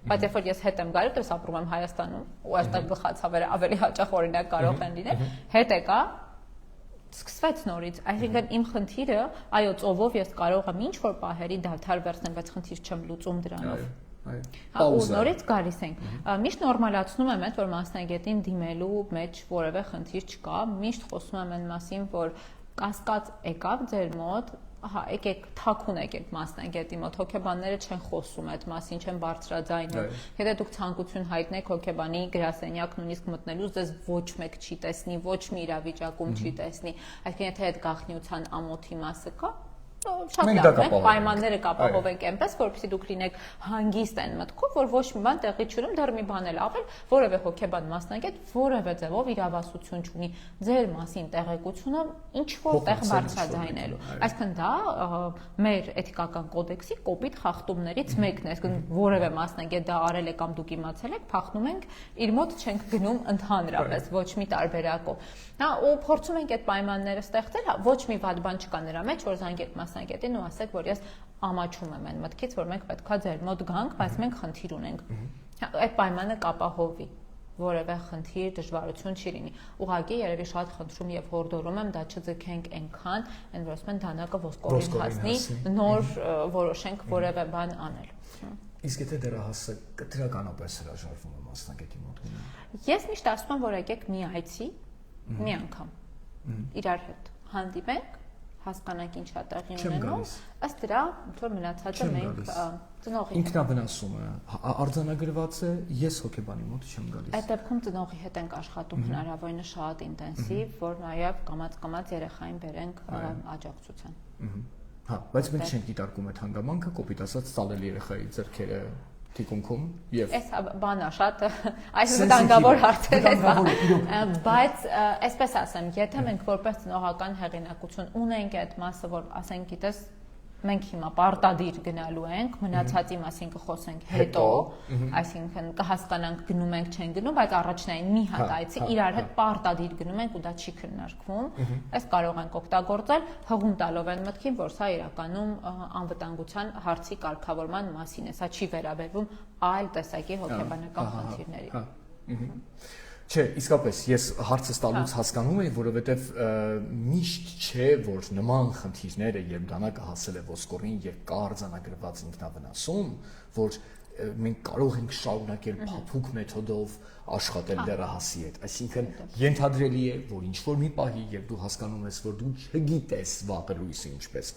S2: Բայց երբ որ ես հետ եմ գալու, ես ապրում եմ Հայաստանում, ու այստեղ գլխացավերը ավելի հաճախ օրինակ կարող են լինել, հետ եկա, սկսվեց նորից, այսինքն իմ խնդիրը, այո, ծովով ես կարող եմ ինչ-որ պահերի դադար վերցնել, բայց խնդիր չեմ լուծում դրանով։ Ու նորից գալիս ենք։ Միշտ նորմալացնում եմ այդ, որ մասնագետին դիմելու մեջ որևէ խնդիր չկա, միշտ խոսում եմ այն մասին, որ կասկած եկավ ձեր մոտ, ահա, եկեք թաքուն եկեք մասնագետի մոտ, հոգեբանները չեն խոսում այդ մասին, չեն բարձրաձայնում։ Եթե դուք ցանկություն հայտնեք հոգեբանի գրասենյակ նույնիսկ մտնելու, ձեզ ոչ մեկ չի տեսնի, ոչ մի իրավիճակում չի տեսնի։ Այսինքն եթե այդ գաղտնիության ամոթի մասը կա, շատ լավ է, պայմանները կապահովենք այնպես, որպեսզի դուք լինեք հանգիստ այն մտքով, որ ոչ մի բան տեղի չունի, դեռ մի բան էլ ավել, որևէ հոգեբան մասնագետ որևէ ձևով իրավասություն չունի ձեր մասին տեղեկությունը ինչ որ տեղ բարձրաձայնելու։ Այսինքն դա մեր էթիկական կոդեքսի կոպիտ խախտումներից մեկն է, այսինքն որևէ մասնագետ դա արել է կամ դուք իմացել եք, փախնում ենք, իր մոտ չենք գնում ընդհանրապես, ոչ մի տարբերակով։ Հա, ու փորձում ենք այդ պայմանները ստեղծել, ոչ մի վատ բան չկա նրա մեջ, որ զանգեք մասնագետին ու ասեք, որ ես ամաչում եմ այն մտքից, որ մենք պետքա ձեր մոտ գանք, բայց մենք խնդիր ունենք։ Այդ պայմանը կապահովի, որևէ խնդիր, դժվարություն չի լինի։ Ուղղակի երևի շատ խնդրում եւ հորդորում եմ դա չձգենք այնքան, այն որ ասում են դանակը ոսկորին հասնի, նոր որոշենք որևէ բան անել։
S1: Իսկ եթե դեռահասը դրականապես հրաժարվում է մասնագետի մոտ գնալ։
S2: Ես միշտ ասում եմ, որ եկեք մի այցի, մի անգամ իրար հետ հանդիպենք, հասկանանք ինչ է տեղի ունենում, ըստ դրա որ մնացածը մենք ծնողի
S1: ինքնաբնասումը արձանագրված է, ես հոգեբանի մոտ չեմ գալիս։
S2: Այդ դեպքում ծնողի հետ ենք աշխատում հնարավորինս շատ ինտենսիվ, որ նաև կամաց-կամաց երեխային բերենք աջակցության։
S1: Հա, բայց մենք չենք դիտարկում այդ հանգամանքը, կոպիտ ասած, ցալել երեխայի ձեռքերը թիկունքում եւ
S2: այս բանը շատ այս վտանգավոր հարցեր է, բայց այսպես ասեմ, եթե մենք որպես ծնողական հեղինակություն ունենք այդ մասը, որ ասենք գիտես մենք հիմա պարտադիր գնալու ենք, մնացածի մասին կխոսենք հետո, այսինքն կհասկանանք գնում ենք, չեն գնում, բայց առաջնային մի հատ այցի իրար հետ պարտադիր գնում ենք ու դա չի քննարկվում, այս կարող ենք օգտագործել հղում տալով այն մտքին, որ սա իրականում անվտանգության հարցի կարգավորման մասին է, սա չի վերաբերվում այլ տեսակի հոգեբանական խնդիրների։
S1: Չէ, իսկապես ես հարցը տալուց հասկանում եմ, որովհետև միշտ չէ, որ նման խնդիրները, երբ դանակը հասել է ոսկորին եւ կա արձանագրված ինքնավնասում, որ մենք կարող ենք շարունակել փափուկ մեթոդով աշխատել դեռահասի հետ։ Այսինքն ենթադրելի է, որ ինչ որ մի պահի, երբ դու հասկանում ես, որ դու չգիտես վաղը լույսը ինչպես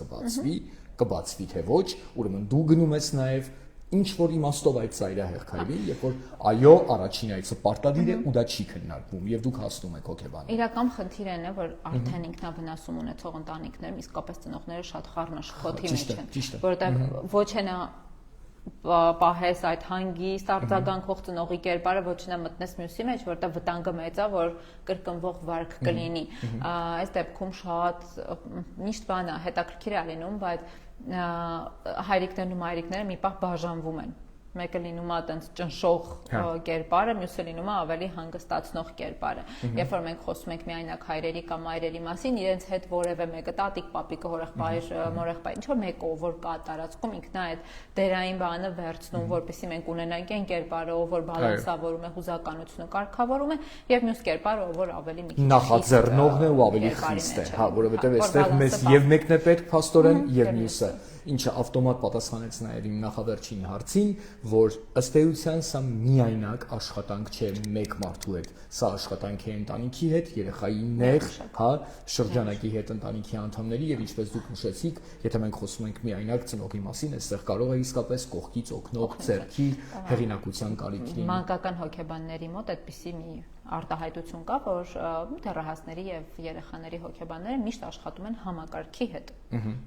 S1: կբացվի թե ոչ, ուրեմն դու գնում ես նաեւ ինչ որ իմաստով այդ ծայրահեղ քայլի, երբ որ այո, առաջին այցը պարտադիր է ու դա չի քննարկվում եւ դուք հասնում եք հոգեբանի։
S2: Իրական խնդիրը այն է, որ արդեն ինքնավնասում ունեցող ընտանիքներում իսկապես ծնողները շատ խառնաշփոթի մեջ են, որովհետեւ ոչ այնա պահես այդ հանգիստ արձագանքող ծնողի կերպարը, ոչ նա մտնես մյուսի մեջ, որտեղ վտանգը մեծ է, որ կրկնվող վարք կլինի։ Այս դեպքում շատ միշտ բան է հետաքրքիր է լինում, բայց հայրիկներն ու մայրիկները մի պահ բաժանվում են։ մեկը լինում է այտենց ճնշող կերպարը, մյուսը լինում է ավելի հանգստացնող կերպարը։ Երբ որ մենք խոսում ենք միայնակ հայրերի կամ այրերի մասին, իրենց հետ որևէ մեկը տատիկ, պապիկը, հորեղբայր, մորեղբայր, ինչ որ մեկը որ կա տարածքում, ինքն է այդ դերային բանը վերցնում, որպեսզի մենք ունենանք այն կերպարը, որ բալանսավորում է հուզականությունը, կարգավորում է, եւ մյուս կերպարը, որ ավելի մի քիչ
S1: նախաձեռնողն է ու ավելի խիստ է, հա, որովհետեւ այստեղ մեզ եւ մեկն է պետք փաստորեն եւ մյուսը, ինչը ավտոմատ պատասխանեց նաեւ իմ նախավերջին հարցին, որ ըստ էության սա միայնակ աշխատանք չէ մեկ մարդու հետ, սա աշխատանք է ընտանիքի հետ, երեխայի նեղ, հա, շրջանակի հետ, ընտանիքի անդամների եւ ինչպես դուք նշեցիք, եթե մենք խոսում ենք միայնակ ծնողի մասին, այստեղ կարող է իսկապես կողքից օգնող ձեռքի հեղինակության կարիք լինի։
S2: Մանկական հոգեբանների մոտ այդպիսի մի արտահայտություն կա, որ դեռահասների եւ երեխաների հոգեբանները միշտ աշխատում են համակարգի հետ։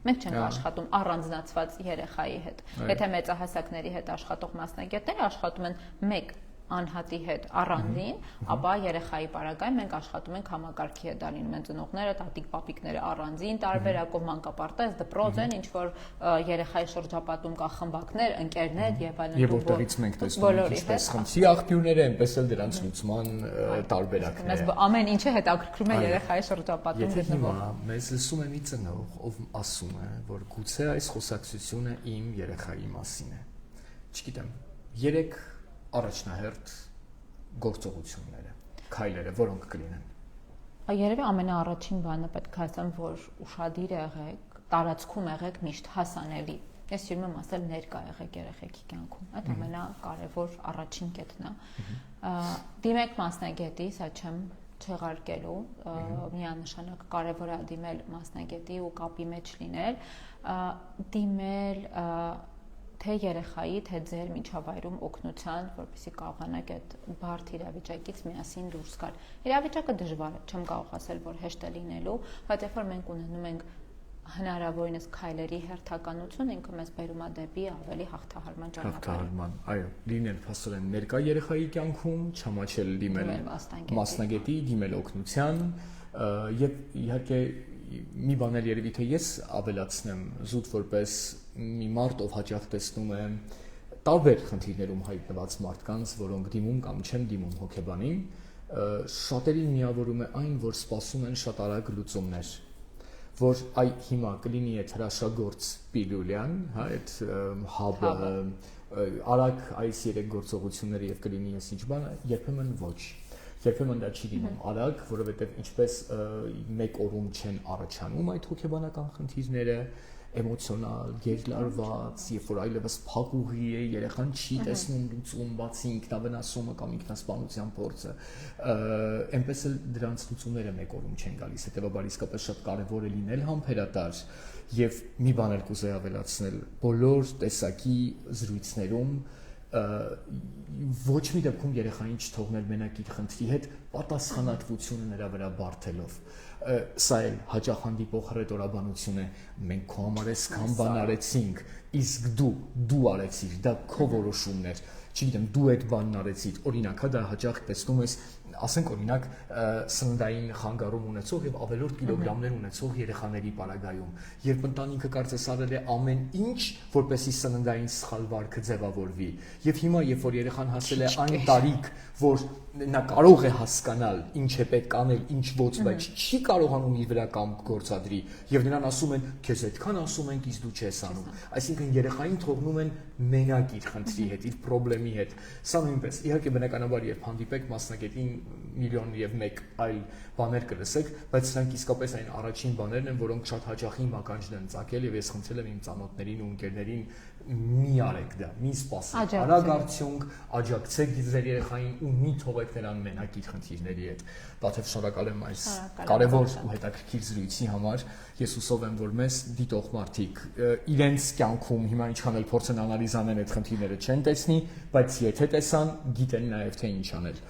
S2: Մենք չենք աշխատում առանձնացված երեխայի հետ։ Եթե մեծահասակների հետ աշխատող մասնագետները աշխատում են մեկ անհատի հետ առանձին, ապա երեխայի պարագայում մենք աշխատում ենք համակարգի հետ, դա լինում են ծնողները, տատիկ, պապիկները առանձին տարբերակով, մանկապարտեզ, դպրոց են, ինչ որ երեխայի շրջապատում կա խմբակներ, ընկերներ եւ այլն։
S1: Եվ որտեղից մենք տեսնում ենք ինչպես խնդրի աղբյուրները, այնպես էլ դրանց լուծման տարբերակները։
S2: Մեզ ամեն ինչը հետաքրքրում է երեխայի շրջապատում
S1: գտնվող։ Մեզ լսում է մի ծնող, ով ասում է, որ գուցե այս խոսակցությունը իմ երեխայի մասին է։ Չգիտեմ, 3 առաջնահերթ գործողությունները, քայլերը, որոնք կլինեն։
S2: Երևի ամենաառաջին բանը պետք է ասեմ, որ ուշադիր եղեք, տարածքում եղեք միշտ հասանելի։ Ես սիրում եմ ասել ներկա եղեք երեխեքի կյանքում։ Այդ ամենակարևոր առաջին կետն է։ Դիմեք մասնագետի, սա չեմ չեղարկելու, միանշանակ կարևոր է դիմել մասնագետի ու կապի մեջ լինել, դիմել թե երեխայի, թե ձեր միջավայրում օգնության, որպեսզի կարողանաք այդ բարդ իրավիճակից միասին դուրս գալ։ Իրավիճակը դժվար է, չեմ կարող ասել, որ հեշտ է լինելու, բայց երբ որ մենք ունենում ենք հնարավորինս քայլերի հերթականություն, ինքը մեզ բերում է դեպի ավելի հաղթահարման ճանապարհ։
S1: Այո, լինել փաստորեն ներկա երեխայի կյանքում, չամաչել դիմել մասնագետի, դիմել օգնության, եւ իհարկե մի բան էլ երևի թե ես ավելացնեմ զուտ որպես մի մարդ, ով հաճախ տեսնում է տարբեր խնդիրներում հայտնված մարդկանց, որոնք դիմում կամ չեն դիմում հոգեբանին, շատերին միավորում է այն, որ սպասում են շատ արագ լուծումներ, որ այ հիմա կլինի այդ հրաշագործ պիլուլյան, հա, այդ հաբը, արագ այս 3 գործողությունները եւ կլինի ես ինչ բան, երբեմն ոչ։ Երբեմն դա չի լինում արագ, որովհետև ինչպես մեկ օրում չեն առաջանում այդ հոգեբանական խնդիրները, էմոցիոնալ, գերլարված, երբ որ այլևս փակուղի է, երեխան չի տեսնում լուծում, բացի ինքնավնասումը կամ ինքնասպանության փորձը, այնպես էլ դրանց լուծումները մեկ օրում չեն գալիս, հետեւաբար իսկապես շատ կարևոր է լինել համբերատար եւ մի բան էլ կուզեի ավելացնել, բոլոր տեսակի զրույցներում ոչ մի դեպքում երեխային չթողնել մենակ իր խնդրի հետ, պատասխանատվությունը նրա վրա բարթելով։ Սա էլ հաճախ հանդիպող հռետորաբանություն է, մենք քո համար այսքան բան արեցինք, իսկ դու արեցիր, դա քո որոշումն էր, չգիտեմ, դու այդ բանն արեցիր, օրինակ, հա դա հաճախ տեսնում ես, ասենք օրինակ սննդային խանգարում ունեցող եւ ավելորդ կիլոգրամներ ունեցող երեխաների պարագայում, երբ ընտանիքը կարծես արել է ամեն ինչ, որպեսզի սննդային սխալ վարքը ձևավորվի, եւ հիմա երբ որ երեխան հասել է այն տարիք, որ նա կարող է հասկանալ ինչ է պետք անել, ինչ ոչ, բայց չի կարողանում իր վրա կամք գործադրի, եւ նրան ասում են, քեզ այդքան ասում ենք, իսկ դու չես անում, այսինքն երեխային թողնում են մենակ իր խնդրի հետ, իր խնդրի հետ, սա նույնպես, իհարկե բնականաբար երբ հանդիպեք մասնագետին միլիոն եւ մեկ այլ բաներ կլսեք, բայց սրանք իսկապես այն առաջին բաներն են, որոնք շատ հաճախ իմ ականջն են ծակել եւ ես խնդրել եմ իմ ծանոթներին ու ընկերներին մի արեք դա, մի սպասեք, արագ արդյունք, աջակցեք ձեր երեխային ու մի թողեք նրան մենակ իր խնդիրների հետ։ Բաթև շնորհակալ եմ այս կարևոր ու հետաքրքիր զրույցի համար։ Ես հուսով եմ, որ մեզ դիտող մարդիկ իրենց կյանքում հիմա ինչքան էլ փորձեն անալիզ անեն այդ խնդիրները չեն տեսնի, բայց եթե տեսան, գիտեն նաև թե ինչ անել։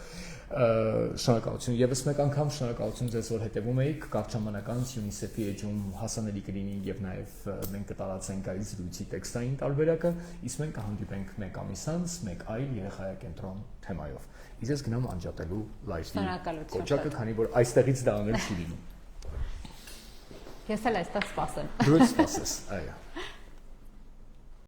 S1: Շնորհակալություն եւս մեկ անգամ, շնորհակալություն ձեզ, որ հետևում եք, կարճ ժամանակ անց UNICEF-ի էջում հասանելի կլինի եւ նաեւ մենք կտարածենք այս զրույցի տեքստային տարբերակը, իսկ մենք կհանդիպենք մեկ ամիս անց մեկ այլ երեխայակենտրոն թեմայով։ Իսկ ես գնամ անջատելու լայվի կոճակը, քանի որ այստեղից դա անել չի լինում։
S2: Ես էլ այստեղ սպասեմ։
S1: Դու սպասես, այո։